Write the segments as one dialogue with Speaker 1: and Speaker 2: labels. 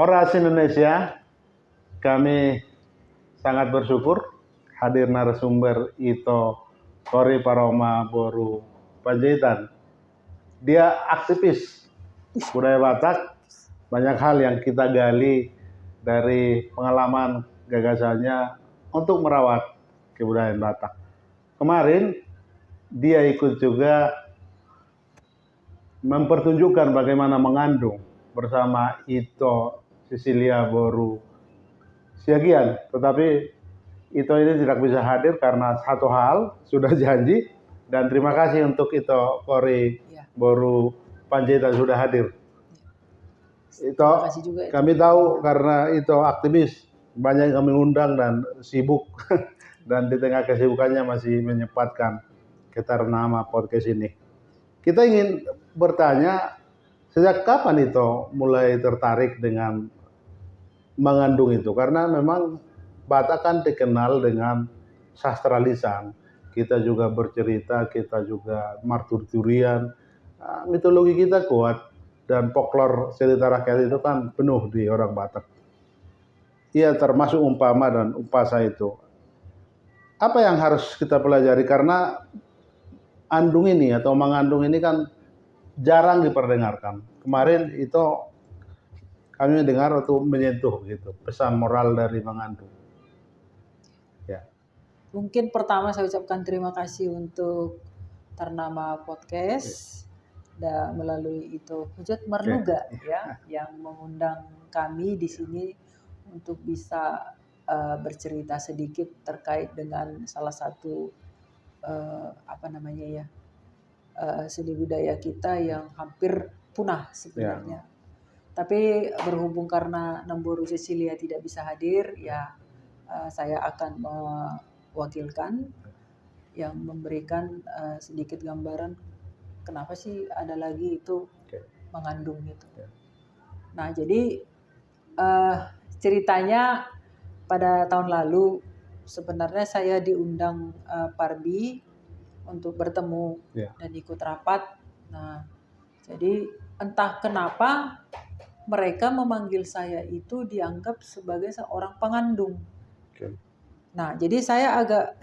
Speaker 1: Oras Indonesia, kami sangat bersyukur hadir narasumber Ito Kori Paroma Boru Panjaitan. Dia aktivis budaya Batak, banyak hal yang kita gali dari pengalaman gagasannya untuk merawat kebudayaan Batak. Kemarin dia ikut juga mempertunjukkan bagaimana mengandung bersama Ito Cecilia Boru Siagian, tetapi Ito ini tidak bisa hadir karena satu hal, sudah janji, dan terima kasih untuk Ito Kori Boru Panjaitan sudah hadir. Ito, kami tahu karena Ito aktivis, banyak yang kami undang dan sibuk, dan di tengah kesibukannya masih menyempatkan Ketarnama podcast ini. Kita ingin bertanya, sejak kapan Ito mulai tertarik dengan mengandung itu? Karena memang Batak kan dikenal dengan sastra lisan. Kita juga bercerita, kita juga martur-turian. Mitologi kita kuat dan folklor cerita rakyat itu kan penuh di orang Batak. Iya, termasuk umpama dan upasa itu. Apa yang harus kita pelajari? Karena andung ini atau mengandung ini kan jarang diperdengarkan. Kemarin itu kami mendengar atau menyentuh gitu pesan moral dari mengandung. Ya.
Speaker 2: Mungkin pertama saya ucapkan terima kasih untuk Ternama Podcast dan melalui itu Hujat Marluga ya yang mengundang kami di sini untuk bisa bercerita sedikit terkait dengan salah satu seni budaya kita yang hampir punah sebenarnya. Tapi berhubung karena Namboru Cecilia tidak bisa hadir, ya saya akan mewakilkan yang memberikan sedikit gambaran kenapa sih ada lagi itu mengandung gitu. Nah, jadi ceritanya pada tahun lalu sebenarnya saya diundang Parbi untuk bertemu dan ikut rapat. Nah, jadi entah kenapa mereka memanggil saya itu dianggap sebagai seorang pengandung. Nah, jadi saya agak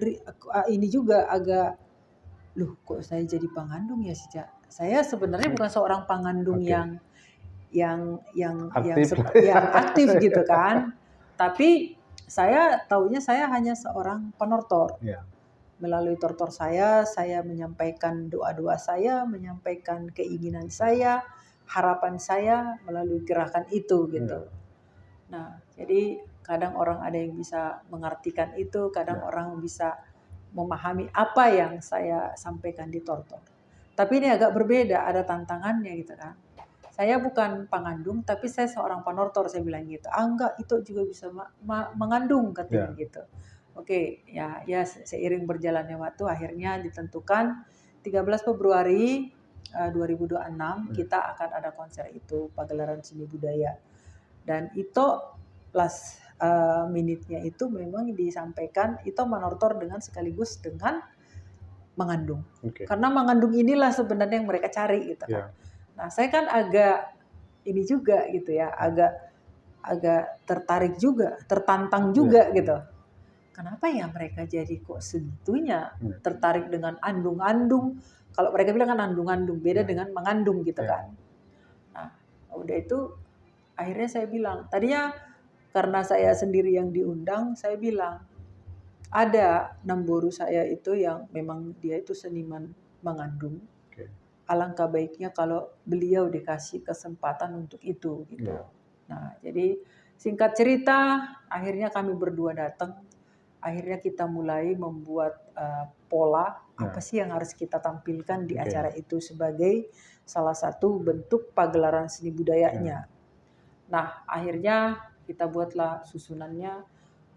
Speaker 2: loh kok saya jadi pengandung ya sih, Cak? Saya sebenarnya bukan seorang pengandung yang aktif gitu kan. Tapi saya taunya saya hanya seorang penortor. Melalui tortor saya menyampaikan doa-doa saya, menyampaikan keinginan saya, harapan saya melalui gerakan itu gitu. Nah, jadi kadang orang ada yang bisa mengartikan itu, kadang orang bisa memahami apa yang saya sampaikan di tortor. Tapi ini agak berbeda, ada tantangannya gitu kan. Saya bukan pengandung, tapi saya seorang penortor, saya bilang gitu. Enggak, itu juga bisa mengandung katanya gitu. Oke, ya seiring berjalannya waktu akhirnya ditentukan 13 Februari 2026 kita akan ada konser itu, pagelaran seni budaya. Dan itu last minute-nya itu memang disampaikan itu menortor dengan sekaligus dengan mengandung. Karena mengandung inilah sebenarnya yang mereka cari gitu kan. Nah, saya kan agak ini juga gitu ya, agak tertarik juga, tertantang juga gitu. Kenapa ya mereka jadi kok segitunya tertarik dengan andung-andung? Kalau mereka bilang kan andung-andung, beda dengan mengandung gitu kan. Nah, udah itu akhirnya saya bilang, tadinya karena saya sendiri yang diundang, saya bilang ada Namboru saya itu yang memang dia itu seniman mengandung. Alangkah baiknya kalau beliau dikasih kesempatan untuk itu gitu. Nah, jadi singkat cerita, akhirnya kami berdua datang. Akhirnya kita mulai membuat pola apa sih yang harus kita tampilkan di acara itu sebagai salah satu bentuk pagelaran seni budayanya. Nah, akhirnya kita buatlah susunannya.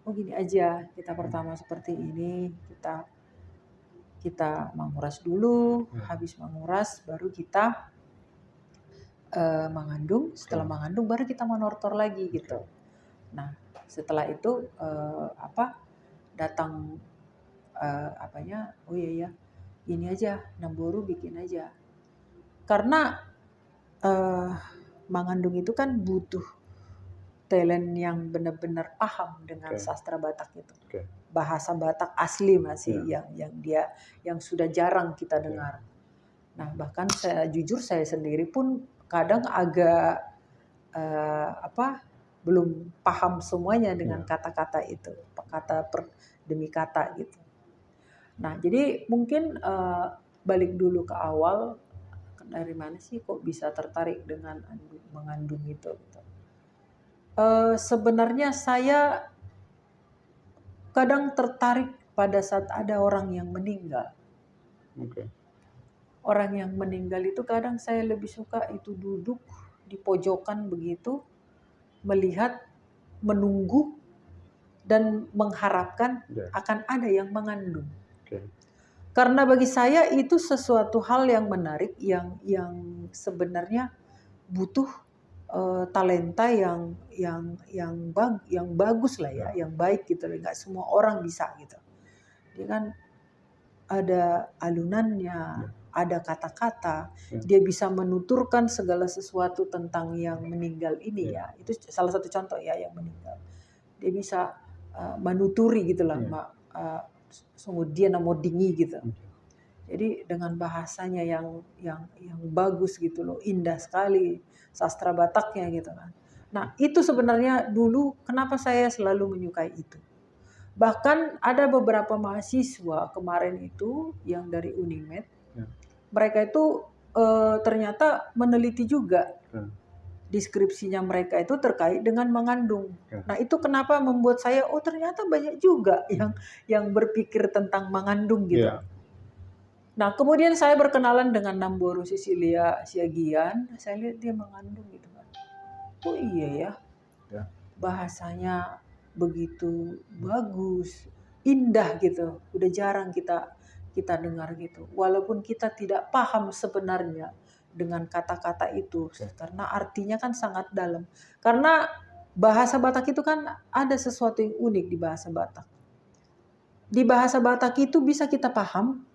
Speaker 2: Oh gini aja, kita pertama seperti ini, kita menguras dulu, habis menguras baru kita mengandung, setelah mengandung baru kita menortor lagi gitu. Nah, setelah itu datang ini aja Namboru bikin aja. Karena mengandung itu kan butuh talent yang benar-benar paham dengan sastra Batak itu. Bahasa Batak asli masih yang sudah jarang kita dengar. Nah, bahkan jujur saya sendiri pun kadang agak belum paham semuanya dengan kata-kata itu, kata demi kata gitu. Nah, jadi mungkin balik dulu ke awal, dari mana sih kok bisa tertarik dengan mengandung itu gitu. Sebenarnya saya kadang tertarik pada saat ada orang yang meninggal. Orang yang meninggal itu kadang saya lebih suka itu duduk di pojokan begitu, melihat, menunggu, dan mengharapkan akan ada yang mengandung. Karena bagi saya itu sesuatu hal yang menarik, yang sebenarnya butuh talenta yang bagus lah ya, yang baik gitu. Nggak semua orang bisa gitu. Dia kan ada alunannya, ada kata-kata, dia bisa menuturkan segala sesuatu tentang yang meninggal ini ya. Itu salah satu contoh ya, yang meninggal. Dia bisa menuturi gitulah, sungguh dia namo dingi gitu. Jadi dengan bahasanya yang bagus gitu loh, indah sekali sastra Bataknya gitu kan. Nah, itu sebenarnya dulu kenapa saya selalu menyukai itu. Bahkan ada beberapa mahasiswa kemarin itu yang dari Unimed, mereka itu ternyata meneliti juga. Deskripsinya mereka itu terkait dengan mengandung. Nah, itu kenapa membuat saya, oh ternyata banyak juga yang berpikir tentang mengandung gitu. Nah, kemudian saya berkenalan dengan Namboru Cecilia Siagian, saya lihat dia mengandung gitu kan. Oh iya ya, bahasanya begitu bagus, indah gitu. Udah jarang kita dengar gitu. Walaupun kita tidak paham sebenarnya dengan kata-kata itu, karena artinya kan sangat dalam. Karena bahasa Batak itu kan ada sesuatu yang unik di bahasa Batak. Di bahasa Batak itu bisa kita paham,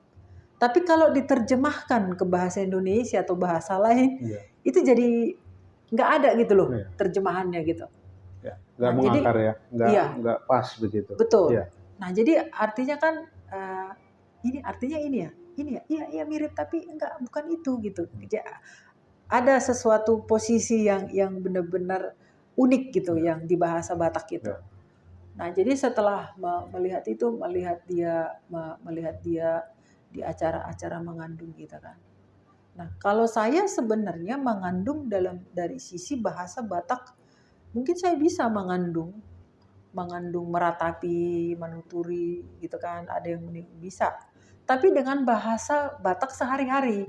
Speaker 2: tapi kalau diterjemahkan ke bahasa Indonesia atau bahasa lain, itu jadi nggak ada gitu loh terjemahannya gitu.
Speaker 1: Nggak mengakar ya, nggak pas begitu.
Speaker 2: Betul. Nah, jadi artinya kan ini artinya ini ya, iya mirip tapi enggak, bukan itu gitu. Ada sesuatu posisi yang benar-benar unik gitu yang di bahasa Batak itu. Nah, jadi setelah melihat itu, melihat dia di acara-acara mengandung gitu kan. Nah, kalau saya sebenarnya mengandung dari sisi bahasa Batak, mungkin saya bisa mengandung meratapi, menuturi gitu kan, ada yang bisa. Tapi dengan bahasa Batak sehari-hari,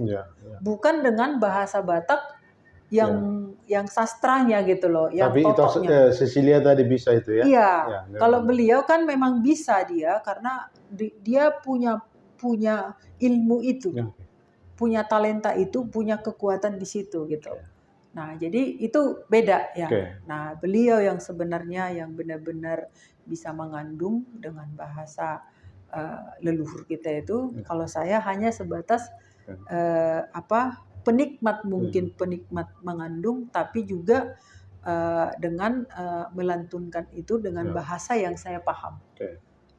Speaker 2: bukan dengan bahasa Batak yang sastranya gitu loh, yang
Speaker 1: tapi
Speaker 2: totoknya.
Speaker 1: Cecilia tadi bisa itu ya?
Speaker 2: Iya, kalau beliau kan memang bisa dia, karena dia punya ilmu itu, punya talenta itu, punya kekuatan di situ gitu. Nah, jadi itu beda ya. Nah, beliau yang sebenarnya yang benar-benar bisa mengandung dengan bahasa leluhur kita itu. Kalau saya hanya sebatas penikmat, mungkin penikmat mengandung, tapi juga dengan melantunkan itu dengan bahasa yang saya paham.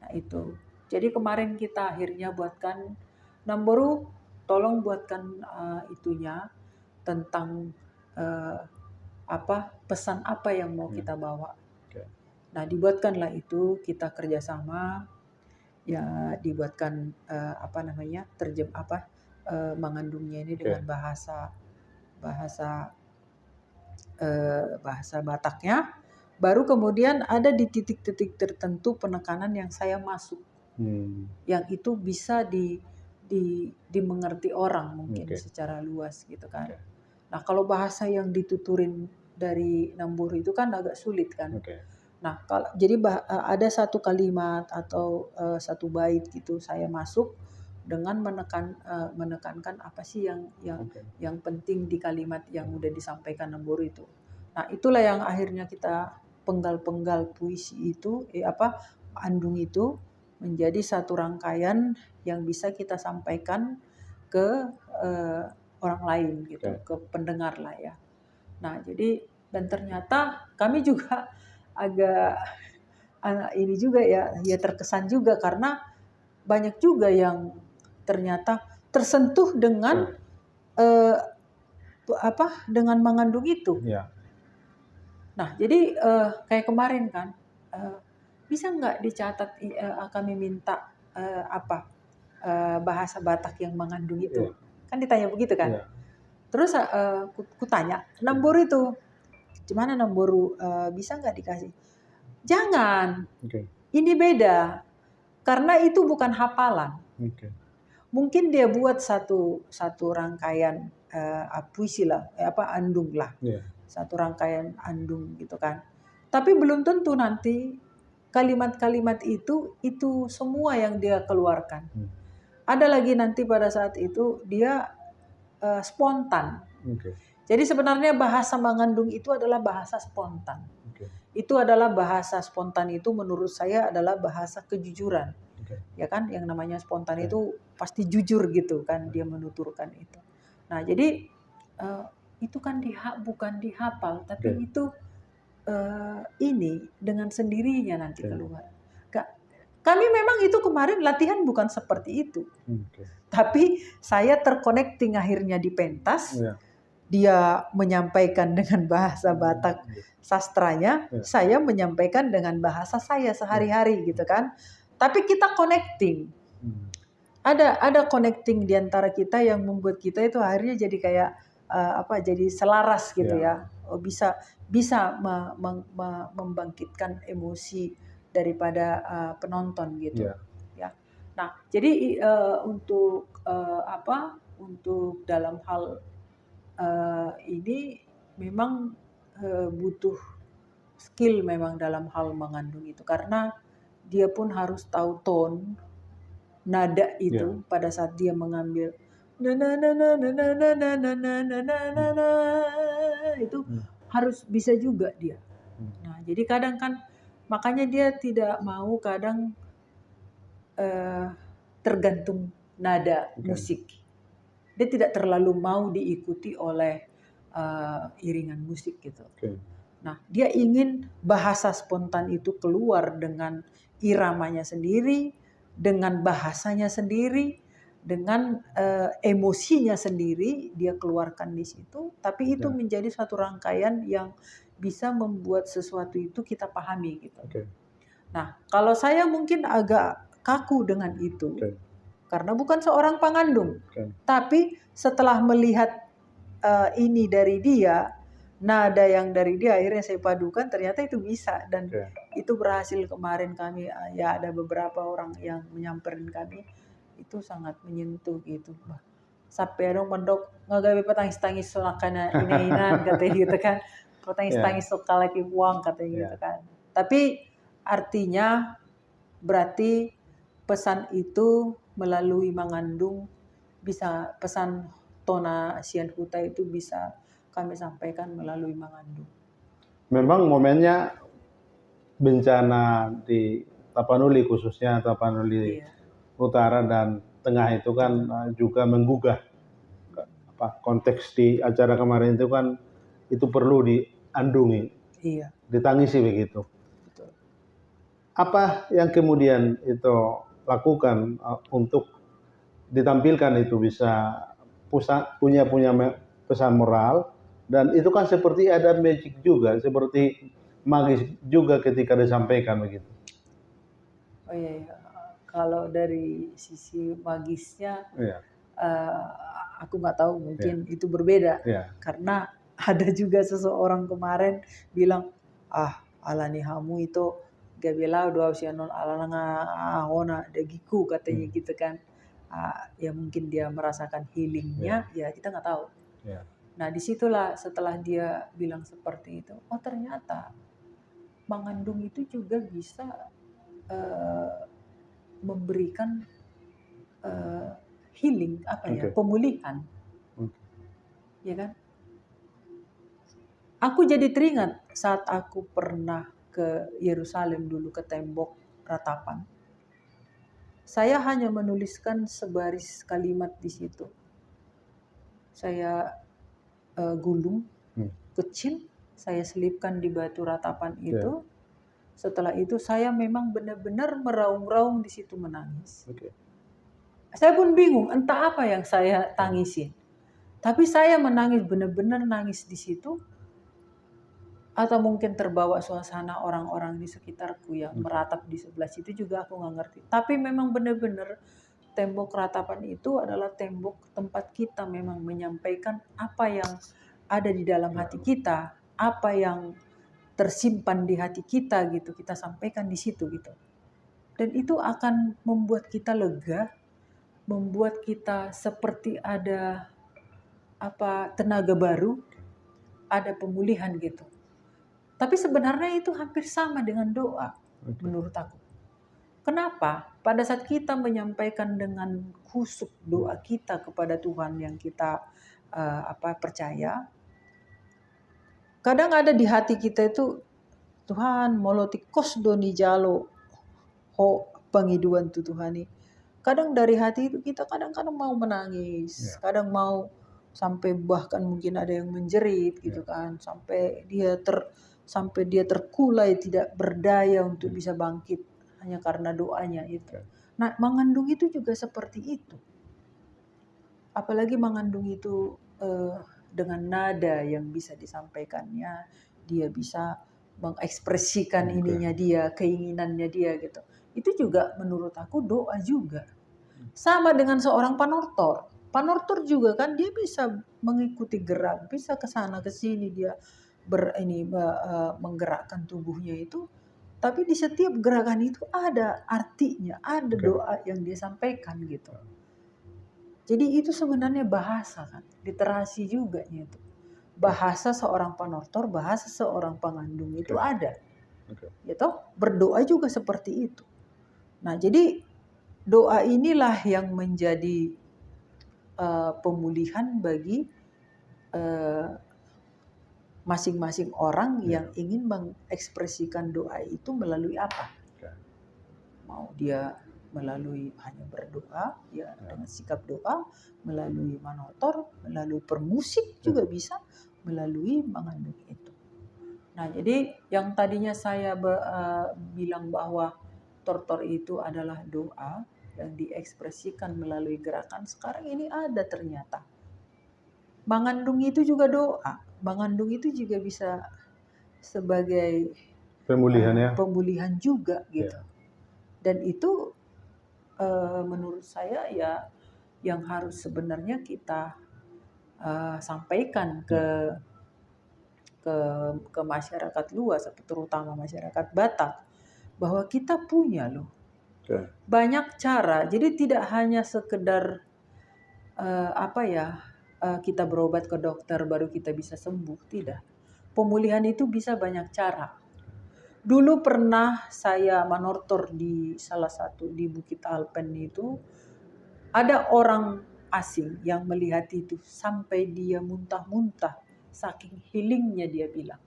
Speaker 2: Nah, itu. Jadi kemarin kita akhirnya buatkan, Namboru tolong buatkan itunya tentang pesan apa yang mau kita bawa. Nah, dibuatkanlah itu, kita kerjasama ya, dibuatkan mengandungnya ini dengan bahasa Bataknya. Baru kemudian ada di titik-titik tertentu penekanan yang saya masuk, yang itu bisa dimengerti orang mungkin secara luas gitu kan. Nah, kalau bahasa yang dituturin dari Namboru itu kan agak sulit kan. Nah, jadi ada satu kalimat atau satu bait gitu saya masuk dengan menekankan apa sih yang penting di kalimat yang udah disampaikan Namboru itu. Nah, itulah yang akhirnya kita penggal-penggal puisi itu, andung itu menjadi satu rangkaian yang bisa kita sampaikan ke orang lain gitu, ke pendengar lah ya. Nah, jadi Dan ternyata kami juga agak ini juga ya terkesan juga karena banyak juga yang ternyata tersentuh dengan dengan mengandung itu.
Speaker 1: Ya.
Speaker 2: Nah, jadi kayak kemarin kan, bisa nggak dicatat kami minta bahasa Batak yang mengandung itu? Kan ditanya begitu kan? Terus ku tanya, Namboru itu, gimana Namboru, bisa nggak dikasih? Jangan, ini beda, karena itu bukan hafalan. Mungkin dia buat satu rangkaian puisi lah, andung lah, satu rangkaian andung gitu kan. Tapi belum tentu nanti kalimat-kalimat itu semua yang dia keluarkan. Ada lagi nanti pada saat itu dia spontan. Jadi sebenarnya bahasa mengandung itu adalah bahasa spontan. Itu adalah bahasa spontan itu menurut saya adalah bahasa kejujuran. Ya kan, yang namanya spontan itu pasti jujur gitu kan, dia menuturkan itu. Nah, jadi itu kan bukan dihafal, tapi itu ini dengan sendirinya nanti keluar. Kami memang itu kemarin latihan bukan seperti itu. Tapi saya terconnecting akhirnya di pentas. Dia menyampaikan dengan bahasa Batak sastranya, saya menyampaikan dengan bahasa saya sehari-hari gitu kan. Tapi kita connecting. Ada connecting di antara kita yang membuat kita itu akhirnya jadi kayak jadi selaras gitu ya. Bisa membangkitkan emosi daripada penonton gitu. Ya. Nah, jadi untuk untuk dalam hal ini memang butuh skill memang dalam hal mengandung itu, karena dia pun harus tahu tone, nada itu pada saat dia mengambil itu harus bisa juga dia. Nah, jadi kadang kan makanya dia tidak mau kadang tergantung nada musik. Dia tidak terlalu mau diikuti oleh iringan musik gitu. Nah, dia ingin bahasa spontan itu keluar dengan iramanya sendiri, dengan bahasanya sendiri, dengan emosinya sendiri, dia keluarkan di situ. Tapi itu menjadi satu rangkaian yang bisa membuat sesuatu itu kita pahami gitu. Nah, kalau saya mungkin agak kaku dengan itu. Karena bukan seorang pengandung. Tapi setelah melihat ini dari dia, nada yang dari dia, akhirnya saya padukan, ternyata itu bisa. Dan itu berhasil kemarin kami, ya ada beberapa orang yang menyamperin kami, itu sangat menyentuh gitu. Sampai dong mendok, ngagawe petangis-tangis sonakana ina-inan, katanya gitu kan. Petangis-tangis sokalaki buang, katanya gitu kan. Tapi artinya berarti pesan itu melalui mengandung, bisa pesan Tona Sian Huta itu bisa kami sampaikan melalui mengandung.
Speaker 1: Memang momennya bencana di Tapanuli, khususnya Tapanuli Utara dan Tengah itu kan juga menggugah konteks di acara kemarin itu kan, itu perlu diandungi, ditangisi begitu. Apa yang kemudian itu lakukan untuk ditampilkan itu bisa punya pesan moral, dan itu kan seperti ada magic juga, seperti magis juga ketika disampaikan begitu.
Speaker 2: Oh iya. Kalau dari sisi magisnya, aku nggak tahu, mungkin itu berbeda. Karena ada juga seseorang kemarin bilang, alani hamu itu gabelau doa usianon alana ona dagiku, katanya gitu kan. Ya mungkin dia merasakan healingnya, ya kita nggak tahu. Nah disitulah setelah dia bilang seperti itu, oh ternyata mengandung itu juga bisa memberikan healing, pemulihan, ya kan? Aku jadi teringat saat aku pernah ke Yerusalem dulu, ke tembok ratapan. Saya hanya menuliskan sebaris kalimat di situ. Saya gulung kecil, saya selipkan di batu ratapan itu. Setelah itu saya memang benar-benar meraung-raung di situ menangis. Saya pun bingung entah apa yang saya tangisin. Tapi saya menangis, benar-benar nangis di situ. Atau mungkin terbawa suasana orang-orang di sekitarku yang meratap di sebelah situ juga aku nggak ngerti. Tapi memang benar-benar tembok ratapan itu adalah tembok tempat kita memang menyampaikan apa yang ada di dalam hati kita, apa yang tersimpan di hati kita gitu, kita sampaikan di situ gitu. Dan itu akan membuat kita lega, membuat kita seperti ada tenaga baru, ada pemulihan gitu. Tapi sebenarnya itu hampir sama dengan doa menurut aku. Kenapa? Pada saat kita menyampaikan dengan khusyuk doa kita kepada Tuhan yang kita percaya, kadang ada di hati kita itu, Tuhan moloti kos doni jalo ho pengiduan tu Tuhani. Kadang dari hati itu kita kadang-kadang mau menangis, kadang mau sampai bahkan mungkin ada yang menjerit gitu kan, sampai dia terkulai tidak berdaya untuk bisa bangkit hanya karena doanya itu. Nah, mengandung itu juga seperti itu. Apalagi mengandung itu dengan nada yang bisa disampaikannya, dia bisa mengekspresikan ininya dia, keinginannya dia gitu. Itu juga menurut aku doa juga. Sama dengan seorang panortor. Panortor juga kan dia bisa mengikuti gerak, bisa ke sana ke sini dia menggerakkan tubuhnya itu. Tapi di setiap gerakan itu ada artinya, ada doa yang dia sampaikan gitu. Jadi itu sebenarnya bahasa kan, literasi juga itu. Bahasa seorang panortor, bahasa seorang pengandung itu ada. Gitu, berdoa juga seperti itu. Nah, jadi doa inilah yang menjadi pemulihan bagi masing-masing orang yang ingin mengekspresikan doa itu melalui apa? Mau dia melalui hanya berdoa, ya dengan sikap doa, melalui manortor, melalui permusik juga bisa, melalui mengandung itu. Nah, jadi yang tadinya saya bilang bahwa tortor itu adalah doa yang diekspresikan melalui gerakan, sekarang ini ada ternyata. Mengandung itu juga doa. Mengandung itu juga bisa sebagai pemulihan juga gitu. Dan itu menurut saya ya yang harus sebenarnya kita sampaikan ke masyarakat luas, terutama masyarakat Batak, bahwa kita punya loh banyak cara. Jadi tidak hanya sekedar kita berobat ke dokter baru kita bisa sembuh, tidak. Pemulihan itu bisa banyak cara. Dulu pernah saya manortor di salah satu di Bukit Alpen itu, ada orang asing yang melihat itu sampai dia muntah-muntah, saking healingnya dia bilang.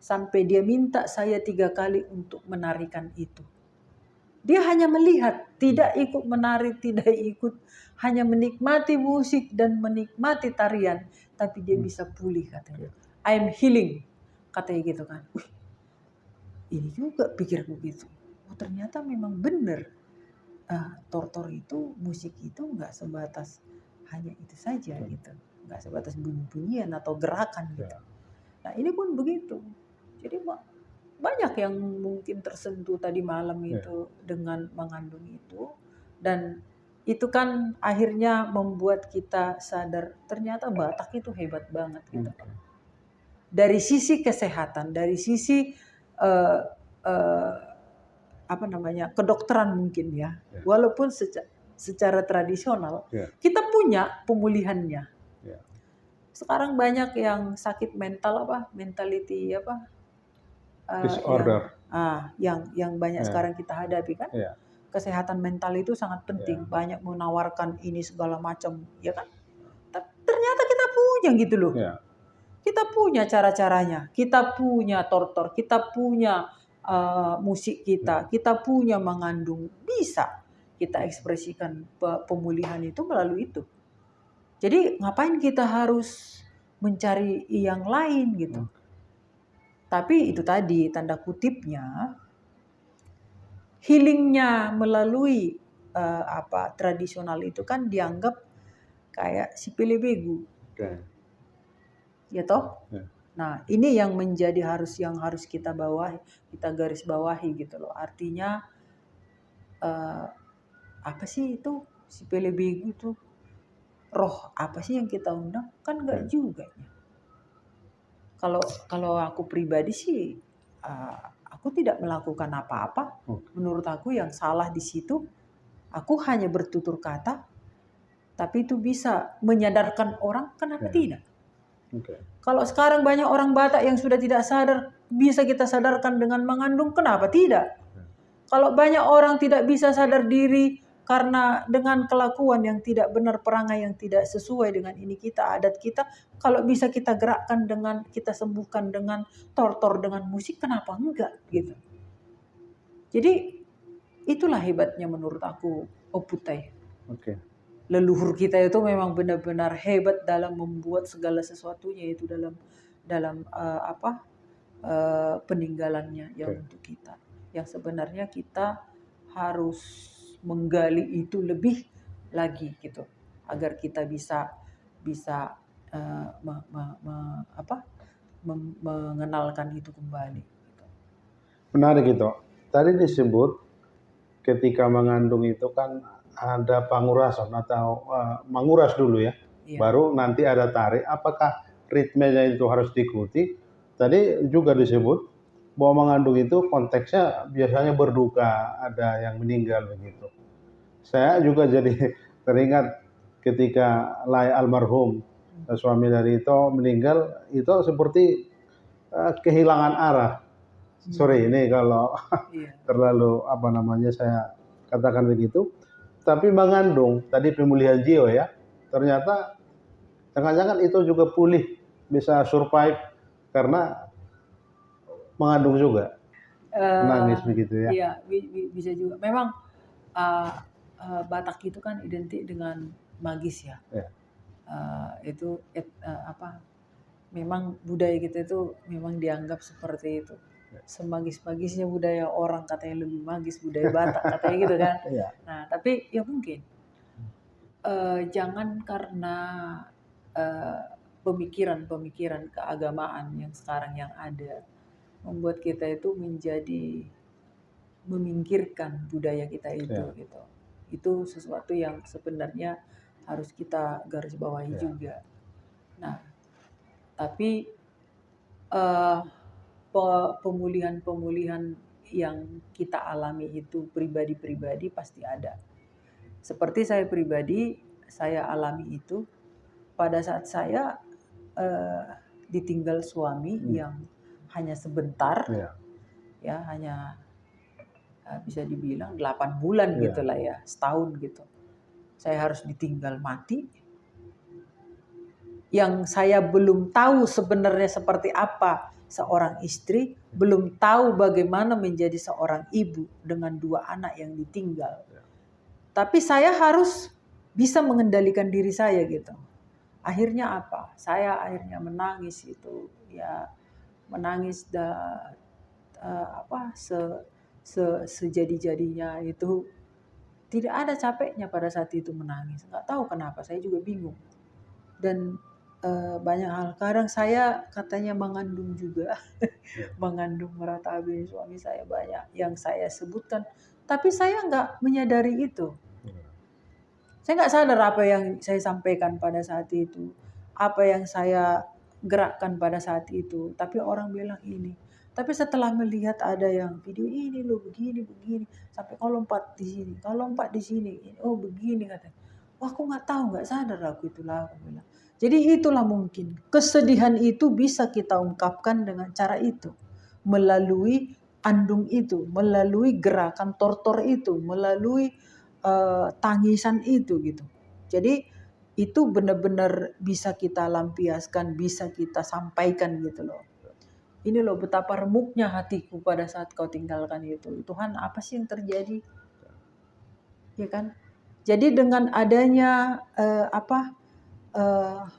Speaker 2: Sampai dia minta saya 3 kali untuk menarikan itu. Dia hanya melihat, tidak ikut menari, tidak ikut, hanya menikmati musik dan menikmati tarian, tapi dia bisa pulih katanya. I'm healing, katanya gitu kan. Ini juga pikirku gitu. Oh, ternyata memang benar. Tortor itu, musik itu nggak sebatas hanya itu saja gitu. Nggak sebatas bunyi-bunyian atau gerakan gitu. Nah, ini pun begitu. Jadi banyak yang mungkin tersentuh tadi malam itu dengan mengandung itu. Dan itu kan akhirnya membuat kita sadar ternyata Batak itu hebat banget gitu. Dari sisi kesehatan, dari sisi kedokteran mungkin ya. Walaupun secara tradisional kita punya pemulihannya. Sekarang banyak yang sakit mental mentality
Speaker 1: disorder.
Speaker 2: Yang banyak sekarang kita hadapi kan. Kesehatan mental itu sangat penting. Banyak menawarkan ini segala macam, ya kan? Ternyata kita punya gitu loh. Kita punya cara-caranya. Kita punya tortor, kita punya musik kita punya mengandung. Bisa kita ekspresikan pemulihan itu melalui itu. Jadi ngapain kita harus mencari yang lain gitu. Tapi itu tadi tanda kutipnya, healingnya melalui tradisional itu kan dianggap kayak si pelebegu, ya toh. Nah, ini yang harus kita garis bawahi gitu loh. Artinya apa sih itu si pelebegu tuh? Roh apa sih yang kita undang? Kan enggak juga. Kalau aku pribadi sih, aku tidak melakukan apa-apa. Menurut aku yang salah di situ, aku hanya bertutur kata, tapi itu bisa menyadarkan orang, kenapa tidak? Kalau sekarang banyak orang Batak yang sudah tidak sadar, bisa kita sadarkan dengan mengandung, kenapa tidak? Kalau banyak orang tidak bisa sadar diri karena dengan kelakuan yang tidak benar, perangai yang tidak sesuai dengan ini kita, adat kita, kalau bisa kita gerakkan dengan, kita sembuhkan dengan tortor, dengan musik, kenapa enggak gitu. Jadi itulah hebatnya menurut aku Oputai. Leluhur kita itu memang benar-benar hebat dalam membuat segala sesuatunya itu dalam peninggalannya yang untuk kita. Yang sebenarnya kita harus menggali itu lebih lagi gitu, agar kita bisa mengenalkan itu kembali.
Speaker 1: Menarik itu. Tadi disebut ketika mengandung itu kan ada pangurasan atau menguras dulu ya. Baru nanti ada tarik. Apakah ritmenya itu harus diikuti? Tadi juga disebut bahwa mengandung itu konteksnya biasanya berduka, ada yang meninggal begitu. Saya juga jadi teringat ketika Lai almarhum, suami dari Ito meninggal, itu seperti kehilangan arah. Sorry, ini kalau terlalu saya katakan begitu. Tapi mengandung, tadi pemulihan jiwa ya, ternyata jangan-jangan itu juga pulih, bisa survive karena mengandung juga. Nangis begitu ya.
Speaker 2: Iya, bisa juga. Memang Batak itu kan identik dengan magis ya. Memang budaya kita itu memang dianggap seperti itu. Semagis-magisnya budaya orang katanya lebih magis budaya Batak katanya gitu kan. Nah, tapi ya mungkin jangan karena pemikiran keagamaan yang sekarang yang ada membuat kita itu menjadi memingkirkan budaya kita itu gitu. Itu sesuatu yang sebenarnya harus kita garis bawahi juga. Nah, tapi pemulihan yang kita alami itu pribadi-pribadi pasti ada. Seperti saya pribadi, saya alami itu pada saat saya ditinggal suami yang hanya sebentar, ya hanya bisa dibilang 8 bulan gitulah ya, setahun gitu. Saya harus ditinggal mati. Yang saya belum tahu sebenarnya seperti apa seorang istri, belum tahu bagaimana menjadi seorang ibu dengan 2 anak yang ditinggal. Tapi saya harus bisa mengendalikan diri saya gitu. Akhirnya apa? Saya akhirnya menangis itu, ya menangis sejadi-jadinya itu. Tidak ada capeknya pada saat itu menangis. Nggak tahu kenapa, saya juga bingung. Dan banyak hal. Kadang saya katanya mengandung juga. Mengandung meratapi suami saya banyak yang saya sebutkan. Tapi saya nggak menyadari itu. Saya nggak sadar apa yang saya sampaikan pada saat itu. Apa yang saya gerakkan pada saat itu. Tapi orang bilang ini. Tapi setelah melihat ada yang video ini loh begini. Sampai kau lompat di sini. Kau lompat di sini. Oh begini katanya. Wah aku nggak tahu, nggak sadar aku itulah. Aku bilang. Jadi itulah mungkin. Kesedihan itu bisa kita ungkapkan dengan cara itu. Melalui andung itu. Melalui gerakan tortor itu. Melalui tangisan itu gitu. Jadi itu benar-benar bisa kita lampiaskan, bisa kita sampaikan gitu loh. Ini loh betapa remuknya hatiku pada saat kau tinggalkan itu. Tuhan, apa sih yang terjadi? Ya kan? Jadi dengan adanya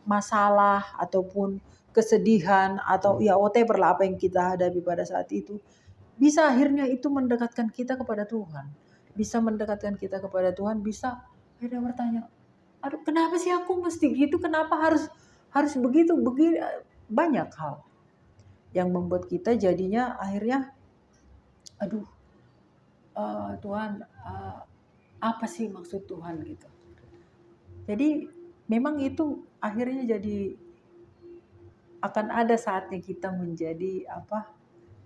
Speaker 2: masalah ataupun kesedihan atau ya whatever lah apa yang kita hadapi pada saat itu, bisa akhirnya itu mendekatkan kita kepada Tuhan. Bisa mendekatkan kita kepada Tuhan, bisa akhirnya bertanya, aduh kenapa sih aku mesti gitu, kenapa harus begitu, begini, banyak hal yang membuat kita jadinya akhirnya, aduh Tuhan, apa sih maksud Tuhan gitu. Jadi memang itu akhirnya jadi akan ada saatnya kita menjadi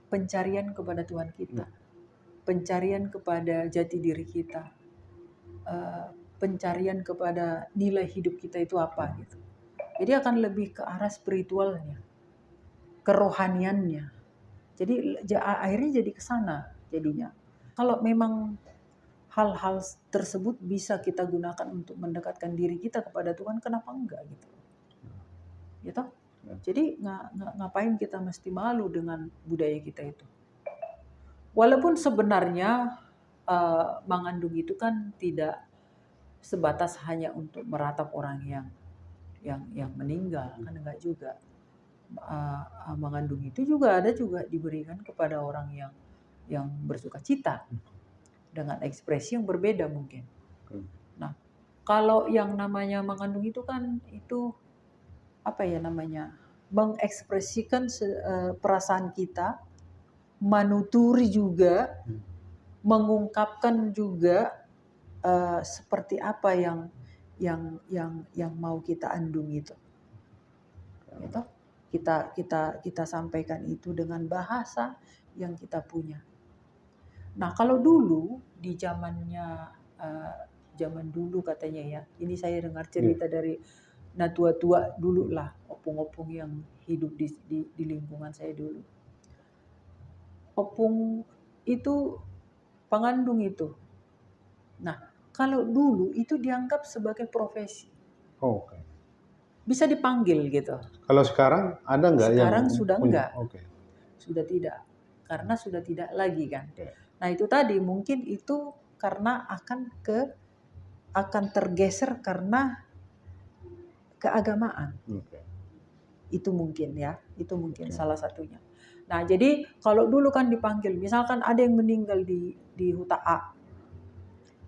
Speaker 2: pencarian kepada Tuhan kita, pencarian kepada jati diri kita, pencarian kepada nilai hidup kita itu apa gitu. Jadi akan lebih ke arah spiritualnya, kerohaniannya. Jadi akhirnya jadi ke sana jadinya. Kalau memang hal-hal tersebut bisa kita gunakan untuk mendekatkan diri kita kepada Tuhan, kenapa enggak gitu? Gitu. Jadi ngapain kita mesti malu dengan budaya kita itu? Walaupun sebenarnya mengandung itu kan tidak sebatas hanya untuk meratap orang yang meninggal, kan enggak juga. Mengandung itu juga diberikan kepada orang yang bersuka cita dengan ekspresi yang berbeda mungkin. Nah, kalau yang namanya mengandung itu kan itu mengekspresikan perasaan kita, menuturi juga, mengungkapkan juga seperti apa yang mau kita andung itu. Gitu. Kita sampaikan itu dengan bahasa yang kita punya. Nah, kalau dulu di zaman dulu katanya ya, ini saya dengar cerita dari tua-tua dulu lah, opung-opung yang hidup di lingkungan saya dulu. Opung itu pengandung itu. Nah, kalau dulu itu dianggap sebagai profesi.
Speaker 1: Oke.
Speaker 2: Bisa dipanggil gitu.
Speaker 1: Kalau sekarang ada nggak yang
Speaker 2: sekarang sudah
Speaker 1: punya?
Speaker 2: enggak. Sudah tidak. Karena sudah tidak lagi kan. Nah, itu tadi mungkin itu karena akan tergeser karena keagamaan. Itu mungkin ya. Itu mungkin salah satunya. Nah, jadi kalau dulu kan dipanggil, misalkan ada yang meninggal di huta A.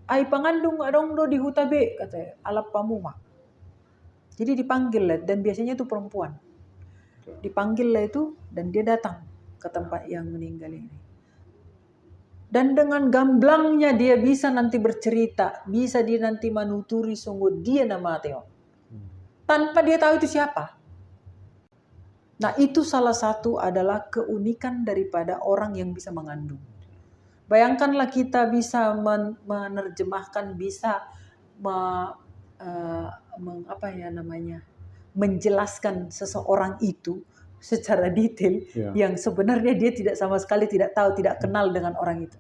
Speaker 2: Ai pangandung adong do di huta B katanya, alap pamuma. Jadi dipanggil lah, dan biasanya itu perempuan. Dipanggil lah itu dan dia datang ke tempat yang meninggal ini. Dan dengan gamblangnya dia bisa nanti bercerita, bisa dia nanti menuturi sungguh dia nama Teo. Tanpa dia tahu itu siapa. Nah, itu salah satu adalah keunikan daripada orang yang bisa mengandung. Bayangkanlah kita bisa menerjemahkan, bisa menjelaskan seseorang itu secara detail yang sebenarnya dia tidak sama sekali tidak tahu, tidak kenal dengan orang itu.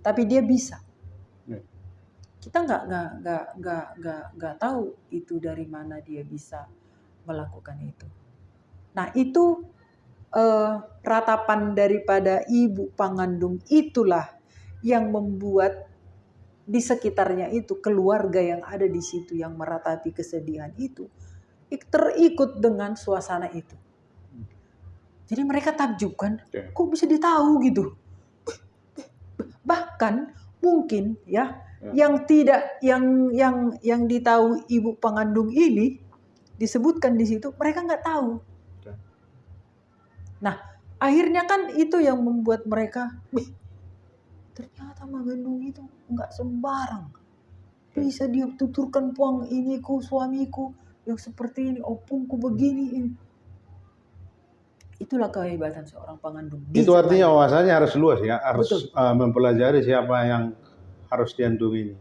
Speaker 2: Tapi dia bisa. Kita nggak tahu itu dari mana dia bisa melakukan itu. Nah, itu ratapan daripada ibu pengandung itulah yang membuat di sekitarnya itu keluarga yang ada di situ yang meratapi kesedihan itu terikut dengan suasana itu. Jadi mereka takjub kan, kok bisa ditahu gitu. Bahkan mungkin ya yang ditahu ibu pengandung ini disebutkan di situ, mereka nggak tahu. Nah, akhirnya kan itu yang membuat mereka, ternyata mengandung itu nggak sembarang. Bisa dia tuturkan puang iniku, suamiku yang seperti ini, opungku begini ini. Itulah kehebatan seorang pengandung.
Speaker 1: Itu artinya wawasannya harus luas ya, harus mempelajari siapa yang harus diandungi ini.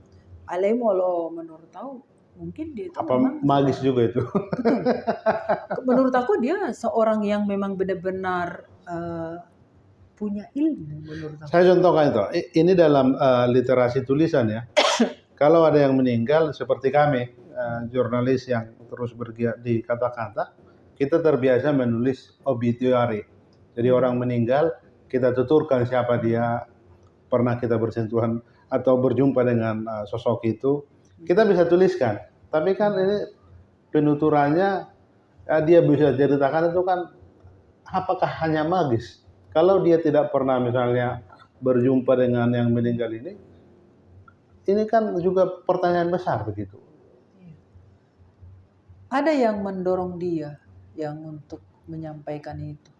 Speaker 2: Alemolo menurut tahu mungkin dia itu
Speaker 1: apa magis juga itu.
Speaker 2: Betul. Menurut aku dia seorang yang memang benar-benar punya ilmu menurut aku.
Speaker 1: Saya contohkan itu. Ini dalam literasi tulisan ya. Kalau ada yang meninggal seperti kami, jurnalis yang terus bergiat di kata-kata, kita terbiasa menulis obituary. Jadi orang meninggal, kita tuturkan siapa dia, pernah kita bersentuhan atau berjumpa dengan sosok itu, kita bisa tuliskan. Tapi kan ini penuturannya dia bisa ceritakan itu kan apakah hanya magis? Kalau dia tidak pernah misalnya berjumpa dengan yang meninggal ini kan juga pertanyaan besar begitu.
Speaker 2: Ada yang mendorong dia yang untuk menyampaikan itu.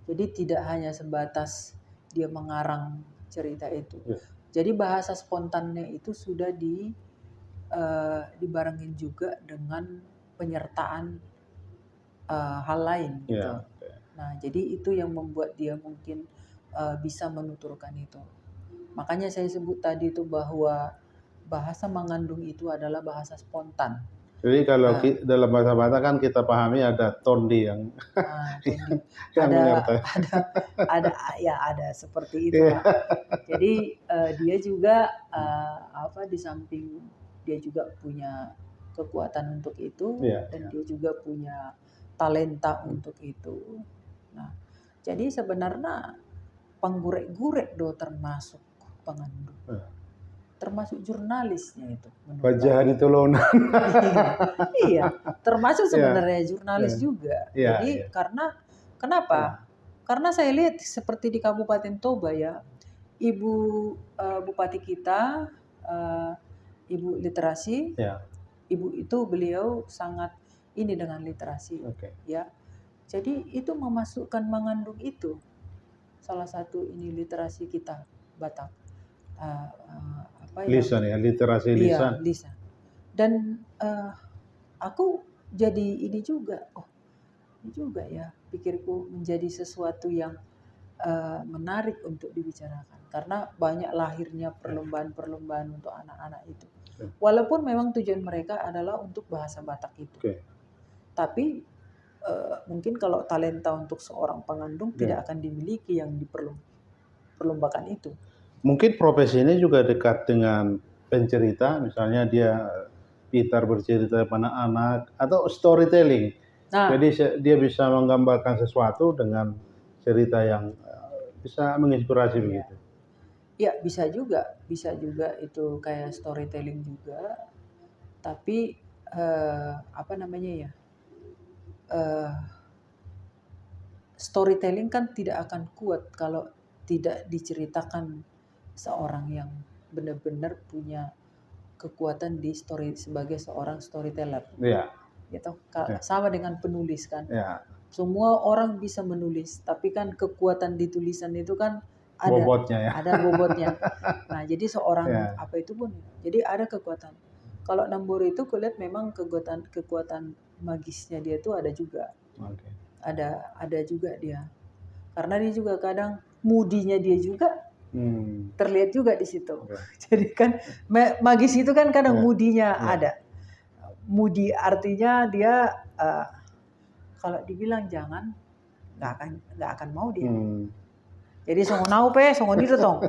Speaker 2: Jadi tidak hanya sebatas dia mengarang cerita itu.
Speaker 1: Ya.
Speaker 2: Jadi bahasa spontannya itu sudah dibarengin juga dengan penyertaan hal lain gitu.
Speaker 1: Ya.
Speaker 2: Nah, jadi itu yang membuat dia mungkin bisa menuturkan itu. Makanya saya sebut tadi itu bahwa bahasa mengandung itu adalah bahasa spontan.
Speaker 1: Jadi kalau dalam bahasa Batak kan kita pahami ada tondi yang
Speaker 2: Tondi.
Speaker 1: yang menyertai.
Speaker 2: ada seperti itulah. Jadi dia juga di samping dia juga punya kekuatan untuk itu, dan dia juga punya talenta untuk itu. Nah, jadi sebenarnya penggurek-gurek termasuk pengandung. Termasuk jurnalisnya itu.
Speaker 1: Bajaan itu lonan.
Speaker 2: Iya, termasuk sebenarnya jurnalis juga. Jadi karena kenapa? Karena saya lihat seperti di Kabupaten Toba ya, Ibu Bupati kita, Ibu Literasi, Ibu itu beliau sangat ini dengan literasi, ya. Jadi itu memasukkan mengandung itu salah satu ini literasi kita Batak.
Speaker 1: Lisan ya, literasi lisan.
Speaker 2: Iya, lisan. Dan aku jadi ini juga, ini juga ya, pikirku menjadi sesuatu yang menarik untuk dibicarakan. Karena banyak lahirnya perlombaan-perlombaan untuk anak-anak itu. Walaupun memang tujuan mereka adalah untuk bahasa Batak itu. Tapi mungkin kalau talenta untuk seorang pengandung tidak akan dimiliki yang diperlombakan itu.
Speaker 1: Mungkin profesi ini juga dekat dengan pencerita, misalnya dia pintar bercerita pada anak atau storytelling. Jadi dia bisa menggambarkan sesuatu dengan cerita yang bisa menginspirasi begitu.
Speaker 2: Ya, bisa juga itu kayak storytelling juga. Tapi storytelling kan tidak akan kuat kalau tidak diceritakan seorang yang benar-benar punya kekuatan di sebagai seorang storyteller. Gitu. Sama dengan penulis kan. Semua orang bisa menulis, tapi kan kekuatan di tulisan itu kan ada bobotnya. Ada bobotnya. Nah, jadi seorang apa itu pun, jadi ada kekuatan. Kalau Nambur itu kulihat memang kekuatan magisnya dia itu ada juga. Ada juga dia. Karena dia juga kadang moodinya dia juga terlihat juga di situ. Jadi kan magis itu kan kadang moodinya ada. Moody artinya dia kalau dibilang jangan, nggak akan mau dia. Jadi songonau songon itu tong.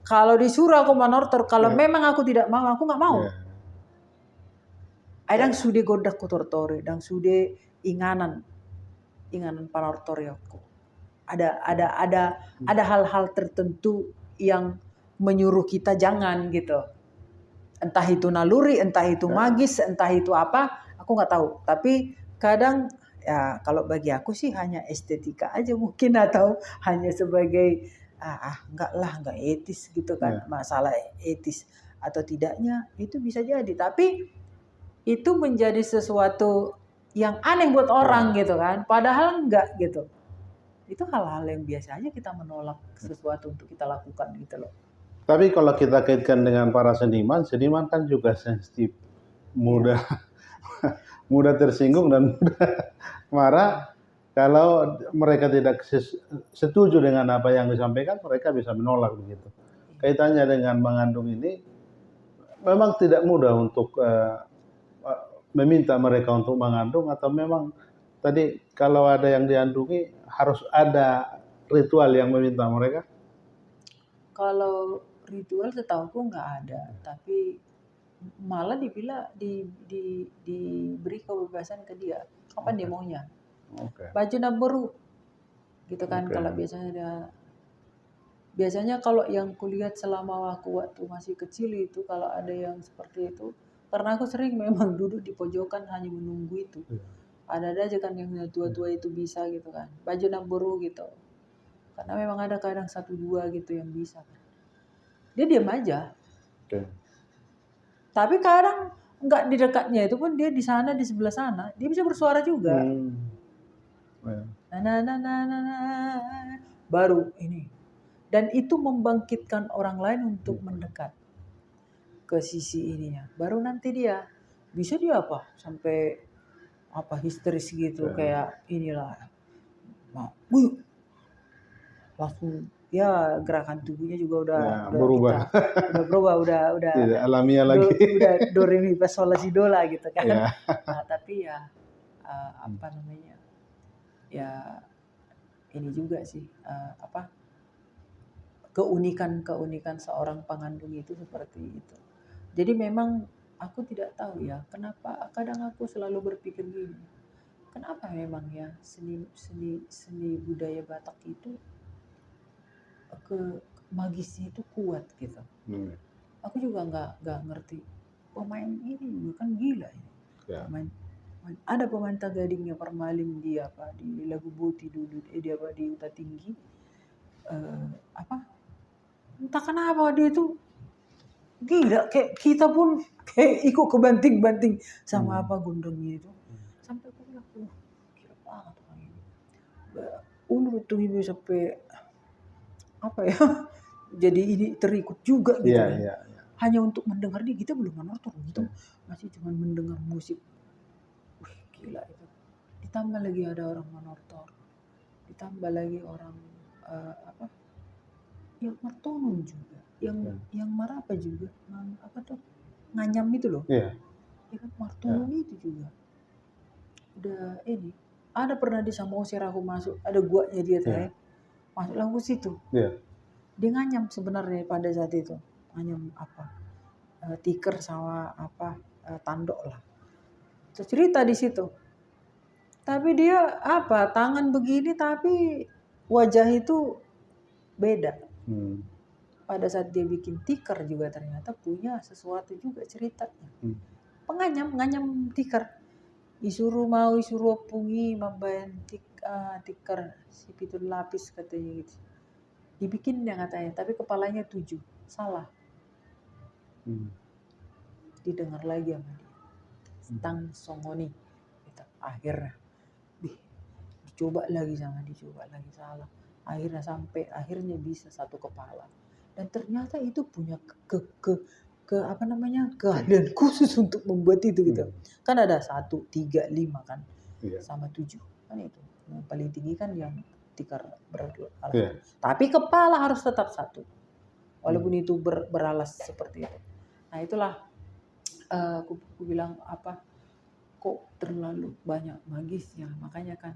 Speaker 2: Kalau disuruh aku manortor, kalau memang aku tidak mau, aku nggak mau. Adang sude godak kotor-tore, dan sude inganan panortor aku. Ada hal-hal tertentu yang menyuruh kita jangan gitu. Entah itu naluri, entah itu magis, entah itu apa, aku nggak tahu. Tapi kadang ya kalau bagi aku sih hanya estetika aja mungkin, atau hanya sebagai nggak etis gitu kan. Masalah etis atau tidaknya itu bisa jadi. Tapi itu menjadi sesuatu yang aneh buat orang gitu kan. Padahal enggak gitu. Itu hal-hal yang biasa aja kita menolak sesuatu untuk kita lakukan gitu loh.
Speaker 1: Tapi kalau kita kaitkan dengan para seniman kan juga sensitif, mudah tersinggung dan mudah marah. Kalau mereka tidak setuju dengan apa yang disampaikan, mereka bisa menolak begitu. Kaitannya dengan mengandung ini, memang tidak mudah untuk meminta mereka untuk mengandung, atau memang tadi kalau ada yang diandungi harus ada ritual yang meminta mereka?
Speaker 2: Kalau ritual setahuku nggak ada, tapi malah diberi kebebasan ke dia kapan dia maunya. Baju baru gitu kan. Kalau biasanya kalau yang kulihat selama waktu masih kecil itu, kalau ada yang seperti itu, karena aku sering memang duduk di pojokan hanya menunggu itu. Ada aja kan yang tua-tua itu bisa gitu kan. Baju namburu gitu. Karena memang ada kadang 1-2 gitu yang bisa kan. Dia diam aja.
Speaker 1: Oke.
Speaker 2: Tapi kadang nggak di dekatnya itu pun dia di sana, di sebelah sana, dia bisa bersuara juga.
Speaker 1: Ya.
Speaker 2: Baru ini. Dan itu membangkitkan orang lain untuk mendekat ke sisi ininya. Baru nanti dia bisa dia apa sampai apa histeris gitu kayak inilah. Langsung ya gerakan tubuhnya juga udah
Speaker 1: berubah.
Speaker 2: udah berubah, udah
Speaker 1: Tidak alamiah lagi.
Speaker 2: udah do re mi fa sol la si do la gitu kan.
Speaker 1: Ya.
Speaker 2: Nah, tapi ya apa namanya? Ya ini juga sih apa keunikan seorang pengandung itu seperti itu. Jadi memang aku tidak tahu ya kenapa kadang aku selalu berpikir gini. Kenapa memang ya seni budaya Batak itu ke magisnya itu kuat gitu. Aku juga nggak ngerti. Pemain ini juga kan gila ini. Ya. Ada pemain Tagading yang Parmalim di Lagu Buti dulu, di Uta Tinggi. Apa? Entah kenapa dia itu gila, kayak kita pun kayak ikut kebanting-banting sama gondongnya itu. Sampai aku bilang, gila banget orang ini. Unur tuh ini sampai apa ya? Jadi ini terikut juga gitu kan. Yeah. Hanya untuk mendengar dia, kita belum menonton gitu. Masih cuma mendengar musik. Wih, gila itu. Ditambah lagi ada orang menortor. Ditambah lagi orang yang martonon juga. Yang marapa juga. Apa tuh? Nganyam itu loh. Iya. Ya kan martonon itu juga. Udah ini. Ada pernah di Samosir aku masuk. Ada guanya dia teh. Masuk lagu situ. Iya. Dia nganyam sebenarnya pada saat itu. Nganyam apa? Tiker sama apa? Tandok lah. Terus cerita di situ. Tapi dia apa? Tangan begini tapi wajah itu beda. Pada saat dia bikin tiker juga ternyata punya sesuatu juga ceritanya. Nganyam tiker. Disuruh pungi membayar tiker si pitul lapis katanya gitu. Dibikin dia katanya, tapi kepalanya 7. Salah. Didengar lagi sama dia. Tang songoni. Gitu. Akhirnya. Dicoba lagi salah. Akhirnya bisa 1 kepala. Dan ternyata itu punya keahlian khusus untuk membuat itu gitu. Kan ada 1, 3, 5 kan. Sama 7. Kan itu. Yang paling tinggi kan yang tikar beralas. Tapi kepala harus tetap 1. Walaupun itu beralas seperti itu. Nah itulah aku bilang apa kok terlalu banyak magisnya. Makanya kan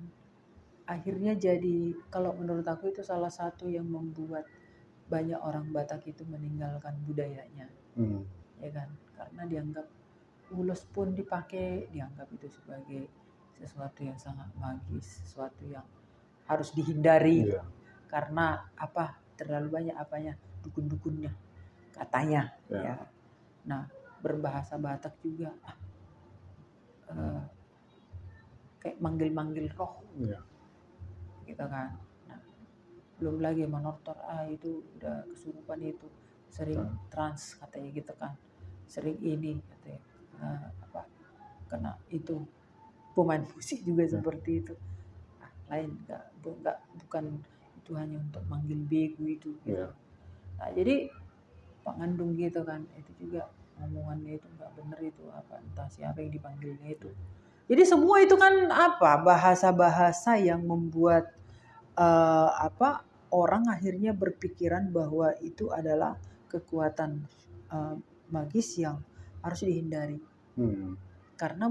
Speaker 2: akhirnya jadi kalau menurut aku itu salah satu yang membuat banyak orang Batak itu meninggalkan budayanya. Ya kan? Karena dianggap ulos pun dipakai, dianggap itu sebagai sesuatu yang sangat magis, sesuatu yang harus dihindari. Karena apa? Terlalu banyak apanya? Dukun-dukunnya katanya. Ya. Nah, berbahasa Batak juga kayak manggil-manggil roh. Gitu kan. Nah, belum lagi menortor itu udah kesurupan itu sering trans katanya gitu kan. Sering ini katanya kena itu pemain musik juga seperti itu. Lain bukan itu hanya untuk manggil begu itu gitu. Nah, jadi pengandung gitu kan itu juga omongannya itu nggak bener itu entah siapa yang dipanggilnya itu. Jadi semua itu kan bahasa-bahasa yang membuat orang akhirnya berpikiran bahwa itu adalah kekuatan magis yang harus dihindari. Karena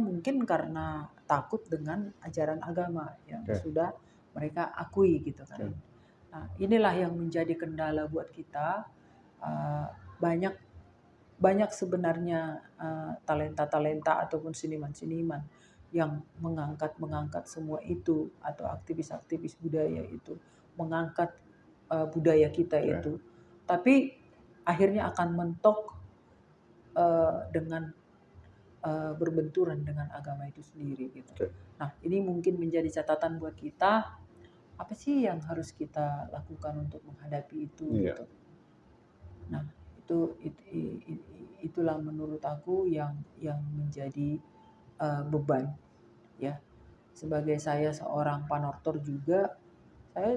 Speaker 2: takut dengan ajaran agama yang sudah mereka akui gitu kan. Nah, inilah yang menjadi kendala buat kita. Banyak sebenarnya talenta-talenta ataupun seniman-seniman yang mengangkat semua itu atau aktivis-aktivis budaya itu mengangkat budaya kita itu, tapi akhirnya akan mentok dengan berbenturan dengan agama itu sendiri gitu.
Speaker 1: Oke.
Speaker 2: Nah, ini mungkin menjadi catatan buat kita, apa sih yang harus kita lakukan untuk menghadapi itu
Speaker 1: Iya.
Speaker 2: gitu. Nah, itulah menurut aku yang menjadi beban ya. Sebagai saya seorang panortor juga, saya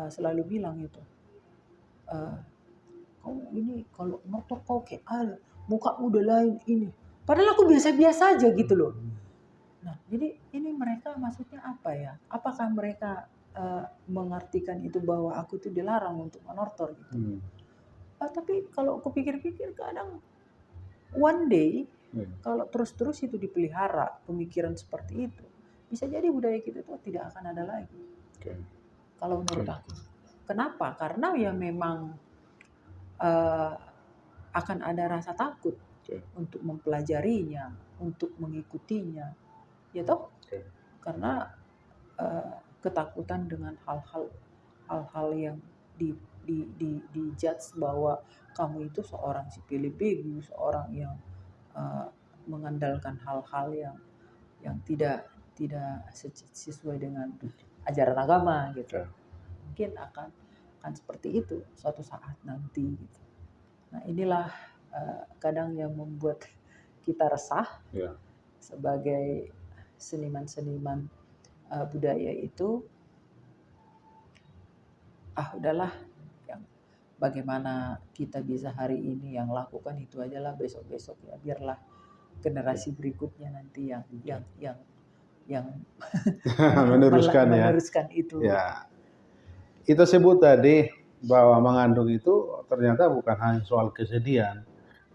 Speaker 2: selalu bilang itu, kau ini kalau motor kau kayak muka udah lain ini. Padahal aku biasa-biasa aja gitu loh. Nah, jadi ini mereka maksudnya apa ya? Apakah mereka mengartikan itu bahwa aku itu dilarang untuk menortor gitu? Tapi kalau aku pikir-pikir kadang one day kalau terus-terus itu dipelihara pemikiran seperti itu, bisa jadi budaya kita itu tidak akan ada lagi. Kalau menurut aku. Kenapa? Karena ya memang akan ada rasa takut untuk mempelajarinya, untuk mengikutinya, ya toh? Karena ketakutan dengan hal-hal yang di judge bahwa kamu itu seorang si pilih begu, seorang yang mengandalkan hal-hal yang tidak sesuai dengan ajaran agama gitu. Mungkin akan seperti itu suatu saat nanti gitu. Nah, inilah kadang yang membuat kita resah sebagai seniman-seniman budaya itu. Udahlah, yang bagaimana kita bisa hari ini yang lakukan itu ajalah, besok-besok ya biarlah generasi berikutnya nanti yang meneruskan itu.
Speaker 1: Ya. Kita sebut tadi bahwa mengandung itu ternyata bukan hanya soal kesedihan.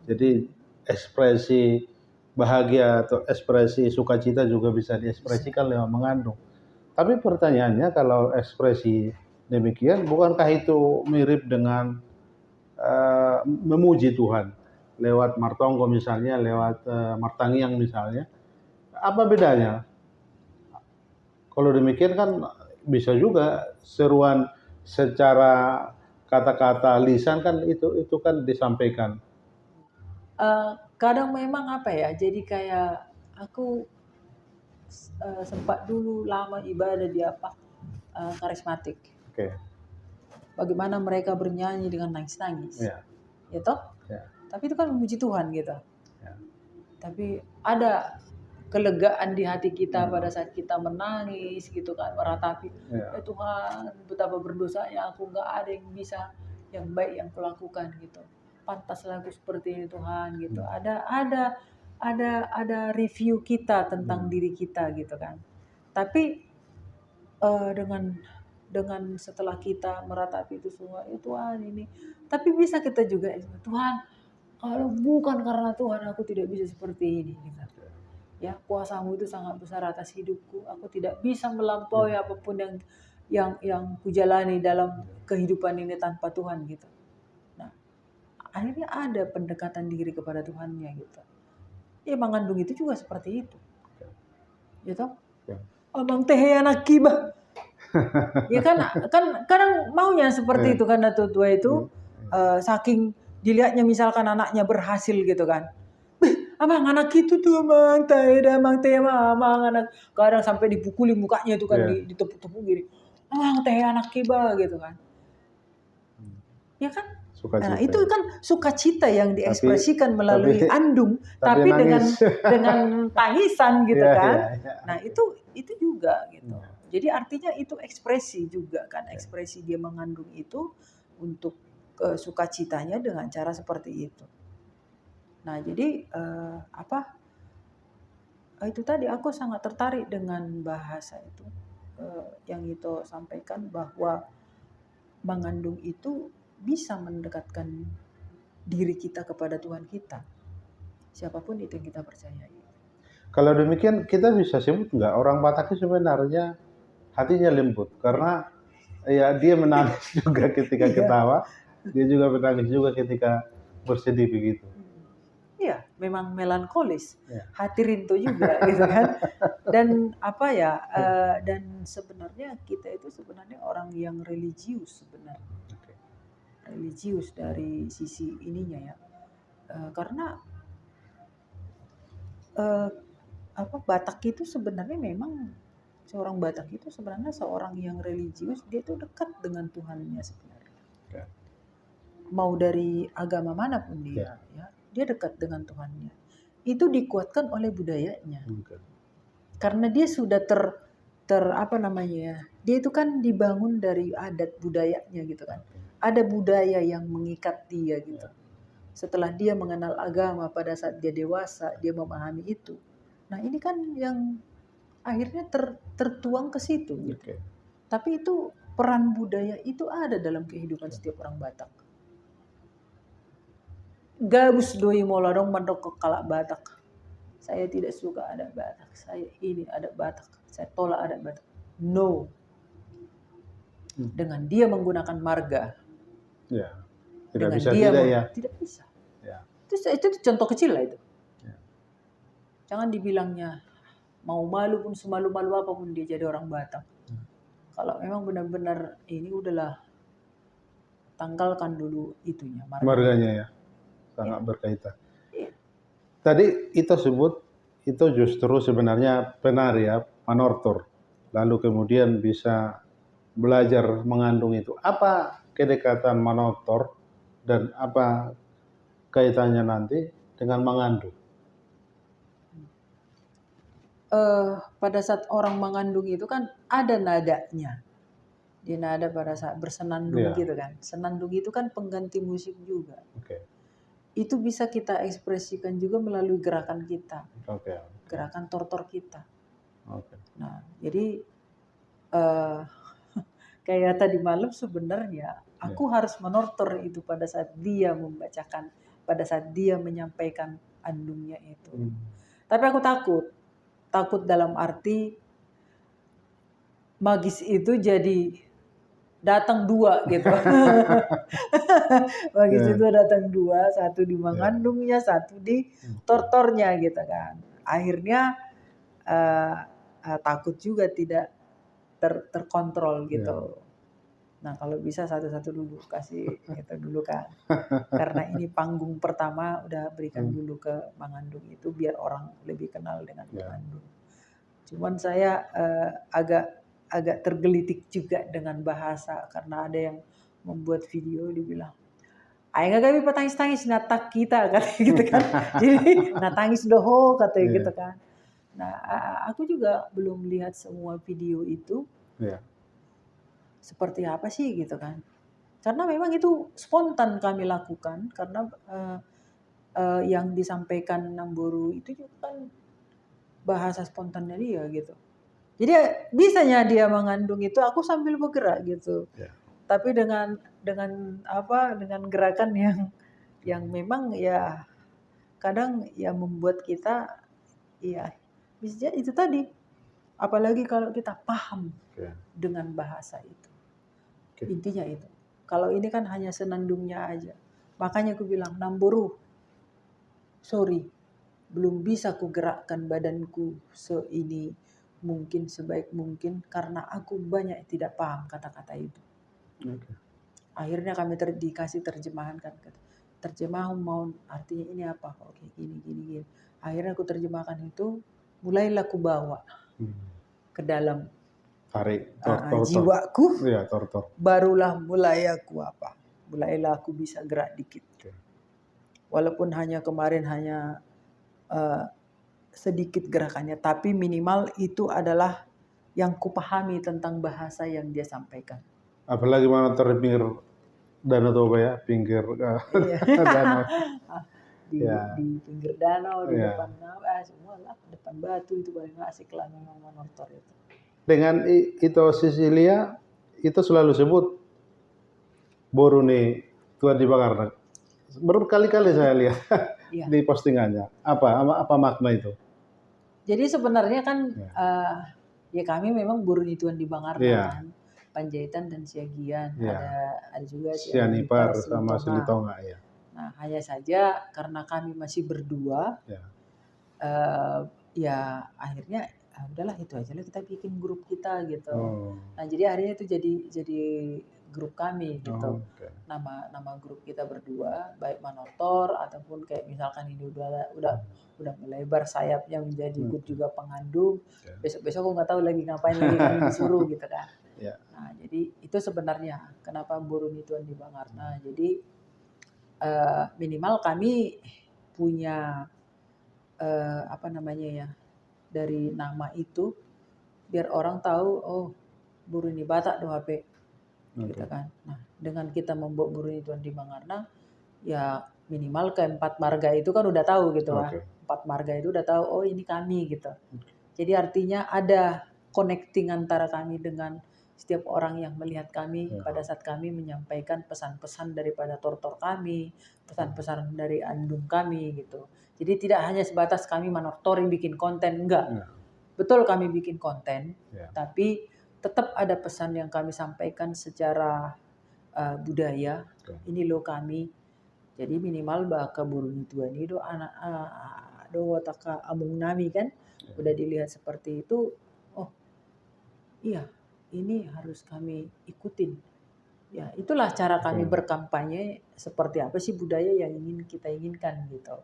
Speaker 1: Jadi ekspresi bahagia atau ekspresi sukacita juga bisa diekspresikan lewat mengandung. Tapi pertanyaannya, kalau ekspresi demikian, bukankah itu mirip dengan memuji Tuhan lewat martonggo misalnya, lewat martangiang misalnya? Apa bedanya? Kalau demikian kan bisa juga seruan secara kata-kata lisan kan itu kan disampaikan.
Speaker 2: Kadang memang apa ya, jadi kayak aku sempat dulu lama ibadah di karismatik. Bagaimana mereka bernyanyi dengan nangis-nangis, ya toh? Tapi itu kan memuji Tuhan gitu. Tapi ada kelegaan di hati kita pada saat kita menangis gitu kan, meratapi, Tuhan betapa berdosanya aku, nggak ada yang bisa yang baik yang kulakukan gitu. Pantaslah aku seperti ini Tuhan gitu. Ada review kita tentang diri kita gitu kan. Tapi dengan setelah kita meratapi itu semua, Tuhan ini. Tapi bisa kita juga, Tuhan, kalau bukan karena Tuhan aku tidak bisa seperti ini. Gitu. Ya, kuasamu itu sangat besar atas hidupku. Aku tidak bisa melampaui apapun yang kujalani dalam kehidupan ini tanpa Tuhan gitu. Nah, akhirnya ada pendekatan diri kepada Tuhannya gitu. Ya, mengandung itu juga seperti itu. Gitu. Abang teh anak kibah. Ya kan kadang maunya seperti itu kan tua itu saking dilihatnya misalkan anaknya berhasil gitu kan. Abang anak itu tuh abang anak kadang sampai dipukuli mukanya itu kan ditepuk-tepuk gini. Abang teh anak kiba gitu kan. Ya kan? Nah, itu kan sukacita yang diekspresikan melalui andung, tapi dengan tangisan gitu kan. Nah, itu juga gitu. Jadi artinya itu ekspresi juga kan, ekspresi dia mengandung itu untuk sukacitanya dengan cara seperti itu. Nah, jadi itu tadi aku sangat tertarik dengan bahasa itu yang itu sampaikan bahwa mengandung itu bisa mendekatkan diri kita kepada Tuhan kita, siapapun itu yang kita percayai.
Speaker 1: Kalau demikian kita bisa sebut nggak orang Batak sebenarnya hatinya lembut, karena ya dia menangis juga ketika ketawa, dia juga menangis juga ketika bersedih begitu.
Speaker 2: Iya, memang melankolis, hati rindu juga gitu kan. Dan dan sebenarnya kita itu sebenarnya orang yang religius sebenarnya. Religius dari sisi ininya ya. Karena eh, Batak itu sebenarnya memang seorang Batak itu sebenarnya seorang yang religius, dia itu dekat dengan Tuhannya sebenarnya.
Speaker 1: Ya.
Speaker 2: Mau dari agama manapun dia, ya, dia dekat dengan Tuhannya. Itu dikuatkan oleh budayanya.
Speaker 1: Okay.
Speaker 2: Karena dia sudah apa namanya ya? Dia itu kan dibangun dari adat budayanya gitu kan. Ada budaya yang mengikat dia gitu. Setelah dia mengenal agama pada saat dia dewasa, dia memahami itu. Nah, ini kan yang akhirnya tertuang ke situ gitu.
Speaker 1: Okay.
Speaker 2: Tapi itu peran budaya itu ada dalam kehidupan setiap orang Batak. Gabus doi moladong mandok kalak Batak. Saya tidak suka ada Batak. Saya ini ada Batak. Saya tolak ada Batak. No. Dengan dia menggunakan marga.
Speaker 1: Ya. Tidak
Speaker 2: Dengan
Speaker 1: bisa
Speaker 2: dia
Speaker 1: tidak ya.
Speaker 2: Tidak bisa.
Speaker 1: Ya.
Speaker 2: Itu contoh kecil lah itu.
Speaker 1: Ya.
Speaker 2: Jangan dibilangnya mau malu pun semalu-malu apapun dia jadi orang Batak. Kalau memang benar-benar ini udahlah, tanggalkan dulu itunya.
Speaker 1: Marganya ya. Sangat berkaitan. Tadi itu sebut, itu justru sebenarnya benar ya, manortor. Lalu kemudian bisa belajar mengandung itu. Apa kedekatan manortor dan apa kaitannya nanti dengan mengandung?
Speaker 2: Pada saat orang mengandung itu kan ada nadanya. Dia nada pada saat bersenandung gitu kan. Senandung itu kan pengganti musik juga.
Speaker 1: Okay.
Speaker 2: Itu bisa kita ekspresikan juga melalui gerakan kita.
Speaker 1: Okay.
Speaker 2: Gerakan tortor kita.
Speaker 1: Okay.
Speaker 2: Nah, jadi kayak tadi malam sebenarnya aku harus menortor itu pada saat dia membacakan, pada saat dia menyampaikan andungnya itu. Tapi aku takut dalam arti magis itu jadi datang dua gitu. Magis itu datang dua, satu di mengandungnya, satu di tortornya gitu kan. Akhirnya takut juga tidak terkontrol gitu. Nah, kalau bisa satu-satu dulu kasih itu dulu kan. Karena ini panggung pertama, udah berikan dulu ke mengandung itu biar orang lebih kenal dengan mengandung. Cuman saya agak tergelitik juga dengan bahasa karena ada yang membuat video dibilang, "Ayo gak bisa tangis-tangis natak kita," katanya gitu kan. Jadi natangis doho katanya gitu kan. Nah, aku juga belum lihat semua video itu. Seperti apa sih gitu kan. Karena memang itu spontan kami lakukan karena yang disampaikan Namboru itu juga kan bahasa spontannya dia gitu. Jadi bisanya dia mengandung itu aku sambil bergerak gitu. Tapi dengan gerakan yang memang ya kadang ya membuat kita ya bisa itu tadi. Apalagi kalau kita paham dengan bahasa itu. Intinya itu. Kalau ini kan hanya senandungnya aja. Makanya aku bilang, Namboru, sorry, belum bisa ku gerakkan badanku seini mungkin sebaik mungkin karena aku banyak tidak paham kata-kata itu. Akhirnya kami dikasih terjemahan kan. Terjemahan mau artinya ini apa? Oke, gini. Akhirnya aku terjemahkan itu, mulailah ku bawa ke dalam
Speaker 1: tarik
Speaker 2: jiwaku.
Speaker 1: Iya, tortor.
Speaker 2: Barulah mulailah aku bisa gerak dikit. Walaupun kemarin hanya sedikit gerakannya, tapi minimal itu adalah yang kupahami tentang bahasa yang dia sampaikan.
Speaker 1: Apalagi mana pinggir danau Toba ya, pinggir danau.
Speaker 2: Di pinggir danau, di depan semua lah, depan batu itu paling asik lah memang motor itu.
Speaker 1: Dengan itu Sisilia itu selalu sebut Boru nih Tuhan dibakar. Berkali-kali saya lihat di postingannya. Apa makna itu?
Speaker 2: Jadi sebenarnya kan ya kami memang Boru nih Tuhan dibakar kan. Panjaitan dan Siagian, ada juga
Speaker 1: Sianipar sama Silitonga ya.
Speaker 2: Nah, hanya saja karena kami masih berdua, ya akhirnya udahlah itu aja lah kita bikin grup kita gitu. Nah, jadi akhirnya itu jadi grup kami gitu.
Speaker 1: Oke.
Speaker 2: Nama grup kita berdua, baik Manortor ataupun kayak misalkan ini udah melebar sayapnya menjadi grup juga pengandung.
Speaker 1: Ya.
Speaker 2: Besok-besok aku nggak tahu lagi ngapain lagi kami disuruh gitu kan.
Speaker 1: Ya.
Speaker 2: Nah, jadi itu sebenarnya kenapa Boruni Tuan di Bangarna. Jadi minimal kami punya apa namanya ya, dari nama itu biar orang tahu oh Boruni Batak do HP gitu kan. Nah, dengan kita membawa Boruni Tuan di Bangarna ya minimal keempat marga itu kan udah tahu gitu lah. Empat marga itu udah tahu oh ini kami gitu. Jadi artinya ada connecting antara kami dengan setiap orang yang melihat kami pada saat kami menyampaikan pesan-pesan daripada tortor kami, pesan-pesan dari andung kami gitu. Jadi tidak hanya sebatas kami Manortor yang bikin konten, enggak. Betul kami bikin konten, tapi tetap ada pesan yang kami sampaikan secara budaya. Ini loh kami. Jadi minimal baka Boruni Tuan itu anak do taka amung nami kan. Udah dilihat seperti itu, oh iya ini harus kami ikutin. Ya itulah cara kami berkampanye seperti apa sih budaya yang ingin kita inginkan gitu.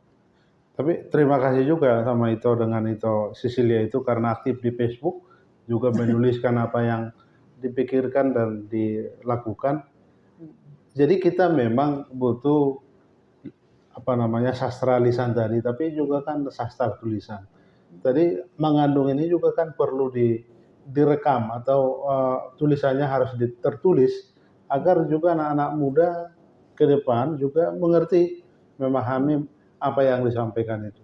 Speaker 1: Tapi terima kasih juga sama Ito dengan Ito Cecilia itu karena aktif di Facebook juga menuliskan apa yang dipikirkan dan dilakukan. Jadi kita memang butuh apa namanya sastra lisan tadi, tapi juga kan sastra tulisan. Tadi mengandung ini juga kan perlu direkam atau tulisannya harus tertulis agar juga anak-anak muda ke depan juga mengerti, memahami apa yang disampaikan itu.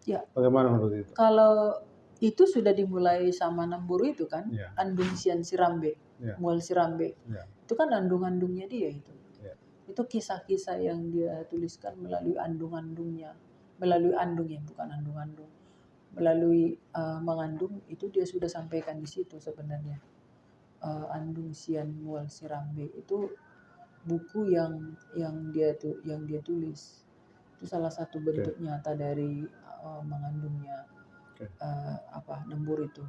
Speaker 2: Ya.
Speaker 1: Bagaimana menurut itu?
Speaker 2: Kalau itu sudah dimulai sama Namburu itu kan, Andung Sian Sirambe, Mual Sirambe. Itu kan andung-andungnya dia itu. Itu kisah-kisah yang dia tuliskan melalui andung-andungnya, melalui andung ya, bukan andung-andung. Melalui mengandung itu dia sudah sampaikan di situ sebenarnya. Andung Sian Mual Sirambe itu buku yang dia tulis. Itu salah satu bentuk nyata dari mengandungnya Nembur itu.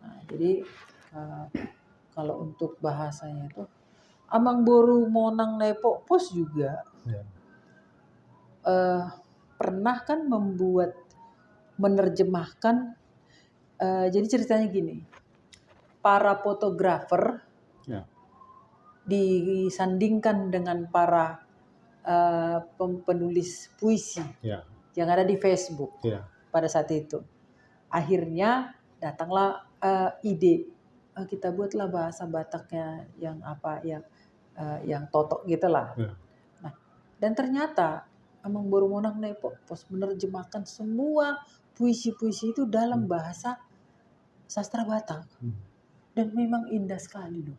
Speaker 2: Nah, jadi kalau untuk bahasanya itu Amang Boru Monang Nepo Pos juga pernah kan menerjemahkan. Jadi ceritanya gini, para fotografer disandingkan dengan para penulis puisi yang ada di Facebook pada saat itu. Akhirnya datanglah ide kita buatlah bahasa Bataknya yang apa yang totok gitulah. Nah, dan ternyata Amang Boru Monang Nepo Pos menerjemahkan semua puisi-puisi itu dalam bahasa sastra Batak. Dan memang indah sekali loh.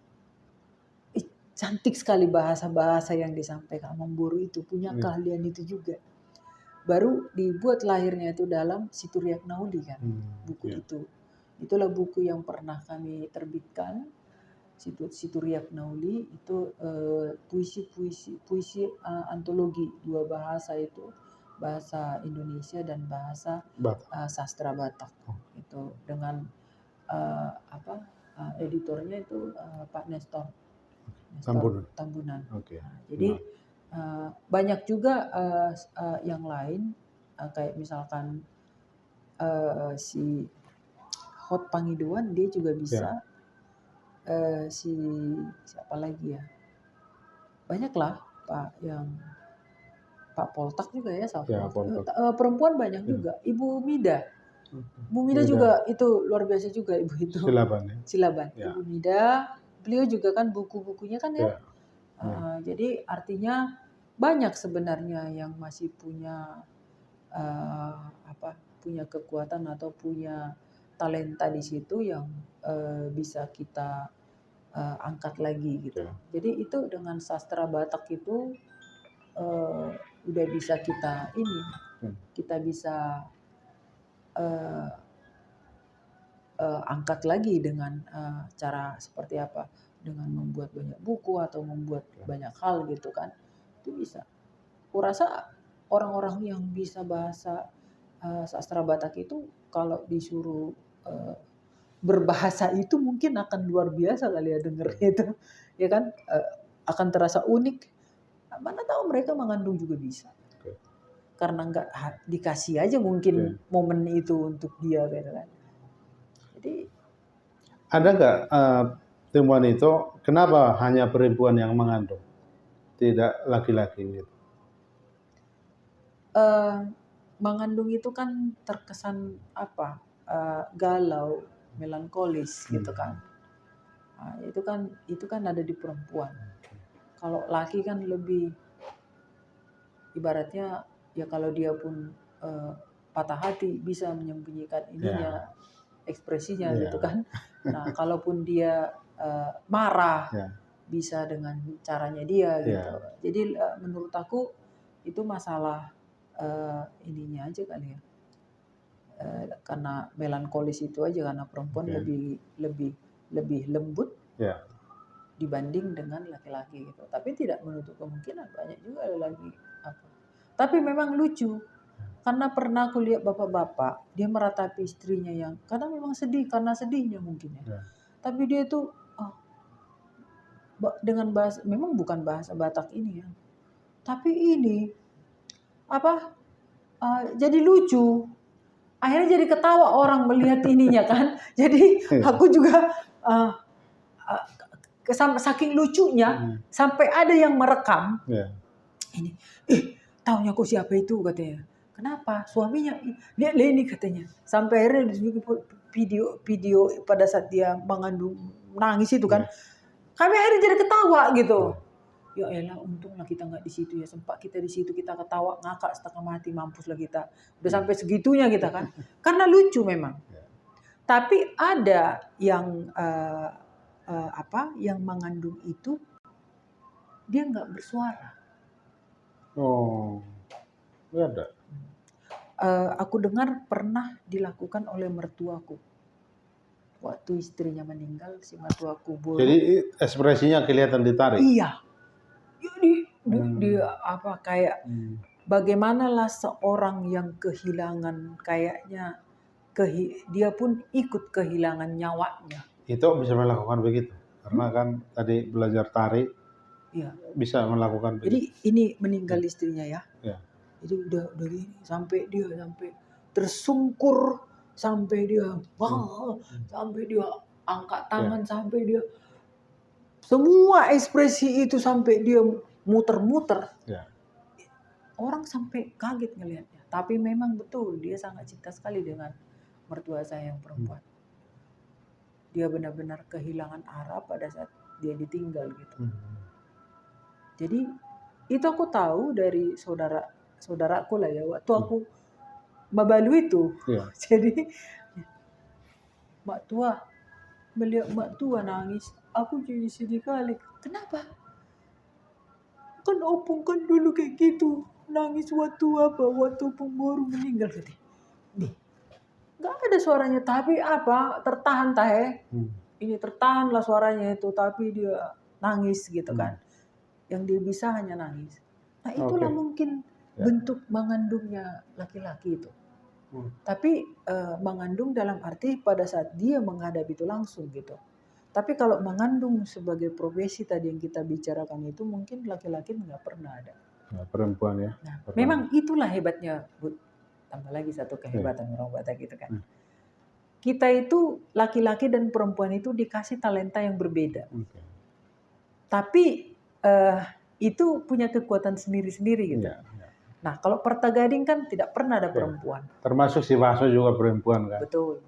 Speaker 2: Cantik sekali bahasa-bahasa yang disampaikan Amang Boru itu, punya keahlian itu juga. Baru dibuat lahirnya itu dalam Situriak Nauli kan, buku itu. Itulah buku yang pernah kami terbitkan, Situriak Nauli itu puisi antologi dua bahasa itu, bahasa Indonesia dan bahasa sastra Batak. Itu dengan editornya itu Pak Nestor Tambunan. Nah, jadi banyak juga yang lain kayak misalkan si Hot Pangiduan dia juga bisa. Siapa lagi ya? Banyak lah Pak Poltak juga ya, perempuan banyak juga. Ibu Mida. Bu Mida juga itu luar biasa juga ibu itu. Silaban. Ibu Mida, beliau juga kan buku-bukunya kan ya. Jadi artinya banyak sebenarnya yang masih punya punya kekuatan atau punya talenta di situ yang bisa kita angkat lagi gitu. Jadi itu dengan sastra Batak itu udah bisa kita bisa angkat lagi dengan cara seperti apa, dengan membuat banyak buku atau membuat banyak hal gitu kan, itu bisa. Kurasa orang-orang yang bisa bahasa sastra Batak itu kalau disuruh berbahasa itu mungkin akan luar biasa kali ya dengernya itu, ya kan, akan terasa unik. Mana tahu mereka mengandung juga bisa, karena nggak dikasih aja mungkin momen itu untuk dia gitu kan. Jadi
Speaker 1: ada nggak temuan itu kenapa hanya perempuan yang mengandung, tidak laki-laki gitu?
Speaker 2: Mengandung itu kan terkesan apa, galau, melankolis gitu kan. Nah, itu kan ada di perempuan. Kalau laki kan lebih ibaratnya ya, kalau dia pun patah hati bisa menyembunyikan ininya, ekspresinya gitu kan. Nah, kalaupun dia marah bisa dengan caranya dia gitu. Jadi menurut aku itu masalah ininya aja kali ya. Karena melankolis itu aja, karena perempuan lebih lembut dibanding dengan laki-laki gitu. Tapi tidak menutup kemungkinan banyak juga lagi apa. Tapi memang lucu, karena pernah aku lihat bapak-bapak dia meratapi istrinya yang karena memang sedih, karena sedihnya mungkin ya. Tapi dia tuh dengan bahasa, memang bukan bahasa Batak ini ya, tapi ini apa, jadi lucu. Akhirnya jadi ketawa orang melihat ininya kan. Jadi aku juga saking lucunya sampai ada yang merekam. Ini, taunya kok siapa itu katanya. Kenapa? Suaminya, lihat ini katanya. Sampai akhirnya video pada saat dia mengandung nangis itu kan. Kami akhirnya jadi ketawa gitu. Ya elah, untunglah kita nggak di situ ya. Sempat kita di situ, kita ketawa ngakak setengah mati, mampuslah kita. Udah sampai segitunya kita kan. Karena lucu memang. Tapi ada yang yang mengandung itu dia nggak bersuara.
Speaker 1: Oh, ada.
Speaker 2: Aku dengar pernah dilakukan oleh mertuaku. Waktu istrinya meninggal, si mertuaku Boro.
Speaker 1: Jadi ekspresinya kelihatan ditarik.
Speaker 2: Iya. Jadi dia apa kayak bagaimanalah seorang yang kehilangan kayaknya dia pun ikut kehilangan nyawanya.
Speaker 1: Itu bisa melakukan begitu. Karena kan tadi belajar tari.
Speaker 2: Iya.
Speaker 1: Bisa melakukan begitu.
Speaker 2: Jadi ini meninggal istrinya ya. Jadi udah gini sampai tersungkur, sampai dia sampai dia angkat tangan, sampai dia semua ekspresi itu sampai dia muter-muter. Orang sampai kaget ngelihatnya. Tapi memang betul dia sangat cinta sekali dengan mertua saya yang perempuan. Dia benar-benar kehilangan arah pada saat dia ditinggal gitu. Jadi itu aku tahu dari saudaraku lah ya, waktu aku Mabalu itu. Jadi mak tua, melihat mak tua nangis, aku jadi sedih kali. Kenapa? Kan opung kan dulu kayak gitu, nangis waktu opung baru meninggal tadi. Gak ada suaranya, tapi tertahan tahe. Ini tertahan lah suaranya itu, tapi dia nangis gitu kan. Yang dia bisa hanya nangis. Nah itulah mungkin bentuk mengandungnya laki-laki itu. Tapi mengandung dalam arti pada saat dia menghadapi itu langsung gitu. Tapi kalau mengandung sebagai profesi tadi yang kita bicarakan itu mungkin laki-laki nggak pernah ada.
Speaker 1: Perempuan ya.
Speaker 2: Nah, memang itulah hebatnya, Bu. Tambah lagi satu kehebatan orang Batak gitu kan. Kita itu laki-laki dan perempuan itu dikasih talenta yang berbeda. Tapi itu punya kekuatan sendiri-sendiri gitu. Nah, kalau Parta Gading kan tidak pernah ada perempuan.
Speaker 1: Termasuk si Baso juga perempuan kan?
Speaker 2: Betul.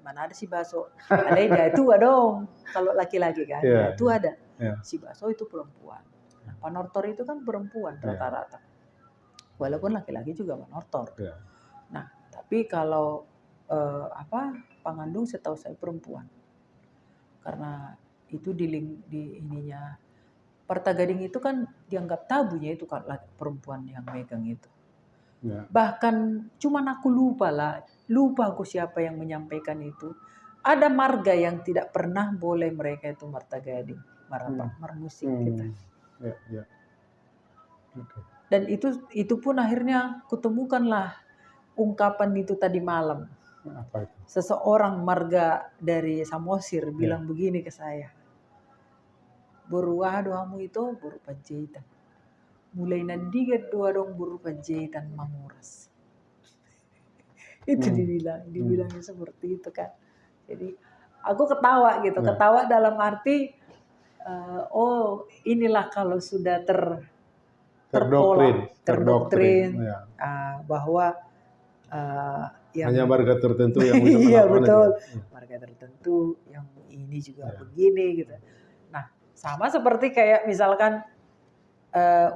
Speaker 2: Mana ada si Baso? Ada tua dong. Kalau laki-laki kan, itu ada. Si Baso itu perempuan. Nah, panortor itu kan perempuan rata-rata. Walaupun laki-laki juga panortor. Nah, tapi kalau pengandung setahu saya perempuan. Karena itu di ininya. Parta Gading itu kan dianggap tabunya itu kan perempuan yang megang itu. Bahkan cuman aku lupa aku siapa yang menyampaikan itu. Ada marga yang tidak pernah boleh mereka itu Parta Gading, marmusik gitu. Dan itu pun akhirnya kutemukanlah ungkapan itu tadi malam.
Speaker 1: Apa itu?
Speaker 2: Seseorang marga dari Samosir bilang begini ke saya, "Boru doamu itu boru panjaitan. Mulai nandigat doa dong boru panjaitan manguras." Itu dibilangnya seperti itu kan. Jadi aku ketawa gitu, ketawa dalam arti oh inilah kalau sudah terdoktrin bahwa yang
Speaker 1: hanya marga tertentu yang bisa
Speaker 2: iya
Speaker 1: melakukan
Speaker 2: betul,
Speaker 1: itu.
Speaker 2: marga tertentu yang ini juga begini gitu. Nah sama seperti kayak misalkan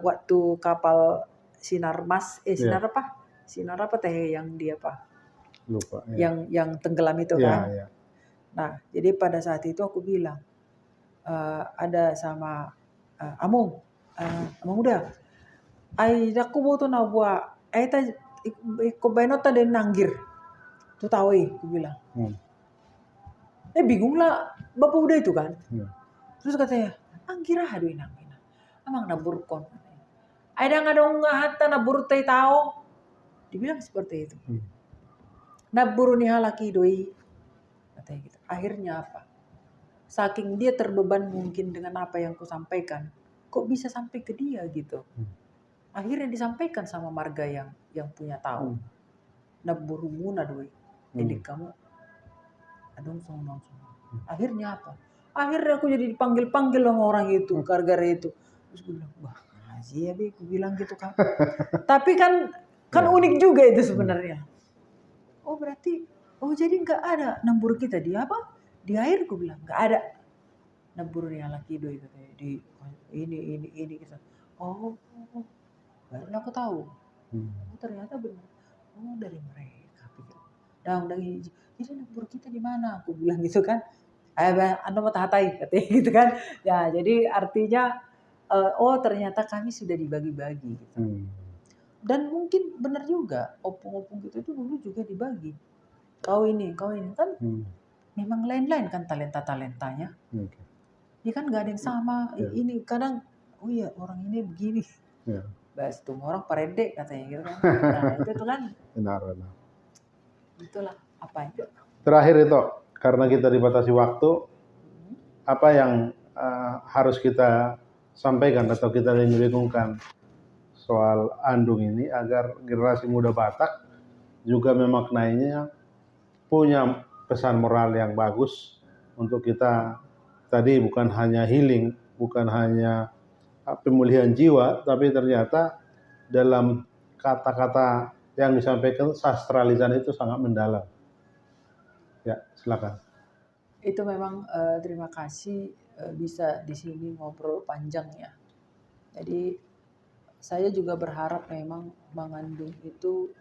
Speaker 2: waktu kapal sinar apa teh yang dia apa?
Speaker 1: Lupa.
Speaker 2: Yang tenggelam itu kan. Nah jadi pada saat itu aku bilang ada sama Among udah ai daku boto na buat ai ta ko benota den nanggir tu tahu aku bilang bingung lah bapak udah itu kan terus katanya anggir aduh inang amang nabur kon ai da ngadong hatta nabur teh tahu dibilang seperti itu nabur nih halaki doi katanya gitu. Akhirnya apa, saking dia terbeban mungkin dengan apa yang ku sampaikan, kok bisa sampai ke dia gitu. Akhirnya disampaikan sama marga yang punya tahu. Naburumu nadoi. Jadi kamu adong song. Akhirnya apa? Akhirnya aku jadi dipanggil-panggil sama orang itu, gara-gara itu. Terus gue bilang, wah sih ya aku bilang gitu kan. Tapi kan unik juga itu sebenarnya. Oh berarti, jadi nggak ada nambur kita di apa? Di air gue bilang nggak ada. Nabur yang laki doi katanya di ini gitu. Oh, baru aku tahu. Oh, ternyata benar. Oh dari mereka pikir. Dang jadi nabur kita di mana? Aku bilang gitu kan. Anda mau tahatai katanya gitu kan. Ya jadi artinya oh ternyata kami sudah dibagi-bagi gitu. Dan mungkin benar juga opung-opung gitu itu dulu juga dibagi. Kau ini kan memang lain-lain kan talentanya. Ya kan nggak ada yang sama. Ini kadang oh iya orang ini begini. Bahas tuh orang parede katanya gitu kan. Nah itu tuh kan.
Speaker 1: Benar.
Speaker 2: Itulah apa itu.
Speaker 1: Terakhir itu karena kita dibatasi waktu, apa yang harus kita sampaikan atau kita bingungkan soal andung ini agar generasi muda Batak juga memaknainya, punya pesan moral yang bagus untuk kita tadi, bukan hanya healing, bukan hanya pemulihan jiwa, tapi ternyata dalam kata-kata yang disampaikan sastralisan itu sangat mendalam. Ya, silakan.
Speaker 2: Itu memang terima kasih bisa di sini ngobrol panjang ya. Jadi saya juga berharap memang mengandung itu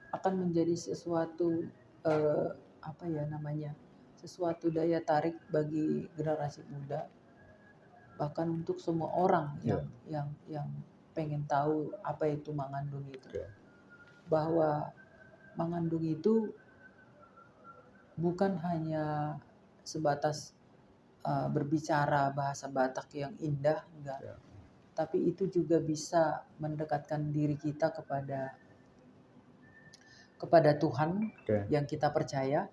Speaker 2: akan menjadi sesuatu sesuatu daya tarik bagi generasi muda, bahkan untuk semua orang yang pengen tahu apa itu mengandung itu. Bahwa mengandung itu bukan hanya sebatas berbicara bahasa Batak yang indah, enggak. Tapi itu juga bisa mendekatkan diri kita kepada Tuhan yang kita percaya.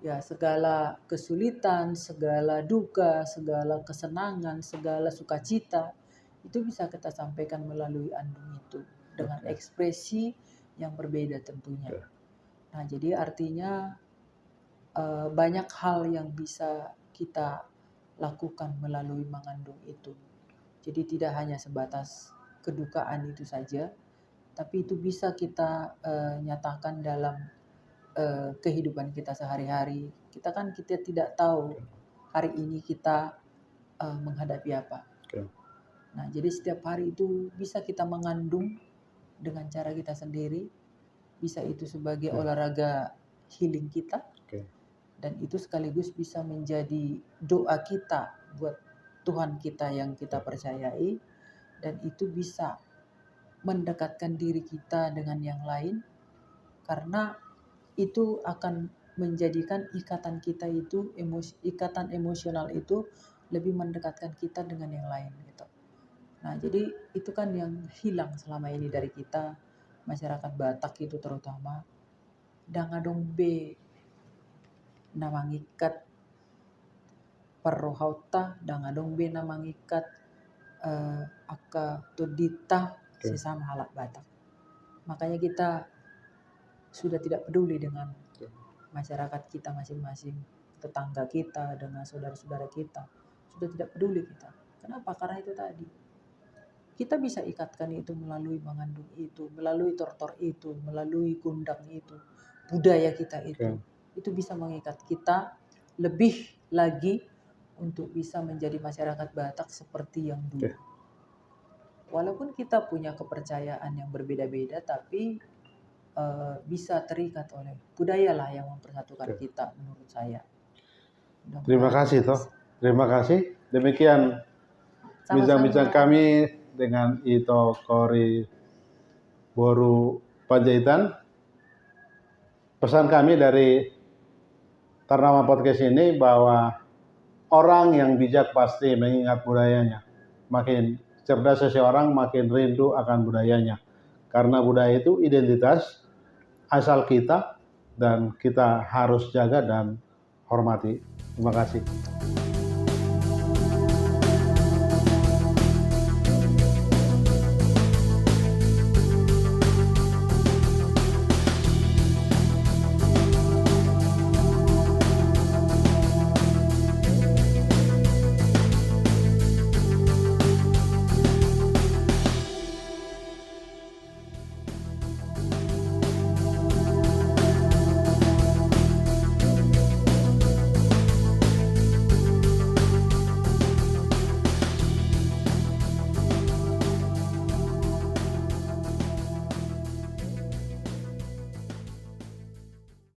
Speaker 2: Ya segala kesulitan, segala duka, segala kesenangan, segala sukacita itu bisa kita sampaikan melalui andung itu dengan ekspresi yang berbeda tentunya. Nah jadi artinya banyak hal yang bisa kita lakukan melalui mengandung itu. Jadi tidak hanya sebatas kedukaan itu saja, tapi itu bisa kita nyatakan dalam kehidupan kita sehari-hari. Kita tidak tahu hari ini kita menghadapi apa. Nah, jadi setiap hari itu bisa kita mengandung dengan cara kita sendiri. Bisa itu sebagai olahraga healing kita. Dan itu sekaligus bisa menjadi doa kita buat Tuhan kita yang kita percayai. Dan itu bisa mendekatkan diri kita dengan yang lain. Karena itu akan menjadikan ikatan kita itu, ikatan emosional itu lebih mendekatkan kita dengan yang lain gitu. Nah jadi itu kan yang hilang selama ini dari kita, masyarakat Batak itu terutama. dangadong be namangikat parrohauta dangadong be namangikat aka todita sesama halak Batak. Makanya kita sudah tidak peduli dengan masyarakat kita masing-masing, tetangga kita, dengan saudara-saudara kita. Sudah tidak peduli kita. Kenapa? Karena itu tadi. Kita bisa ikatkan itu melalui mengandung itu, melalui tortor itu, melalui gundang itu, budaya kita itu. Itu bisa mengikat kita lebih lagi untuk bisa menjadi masyarakat Batak seperti yang dulu. Walaupun kita punya kepercayaan yang berbeda-beda, tapi bisa terikat oleh budaya lah yang mempersatukan kita menurut saya.
Speaker 1: Terima kasih toh. Terima kasih. Demikian bincang-bincang kami dengan Ito Kori Boru Panjaitan. Pesan kami dari Ternama Podcast ini bahwa orang yang bijak pasti mengingat budayanya. Makin cerdas seseorang, makin rindu akan budayanya. Karena budaya itu identitas asal kita dan kita harus jaga dan hormati. Terima kasih.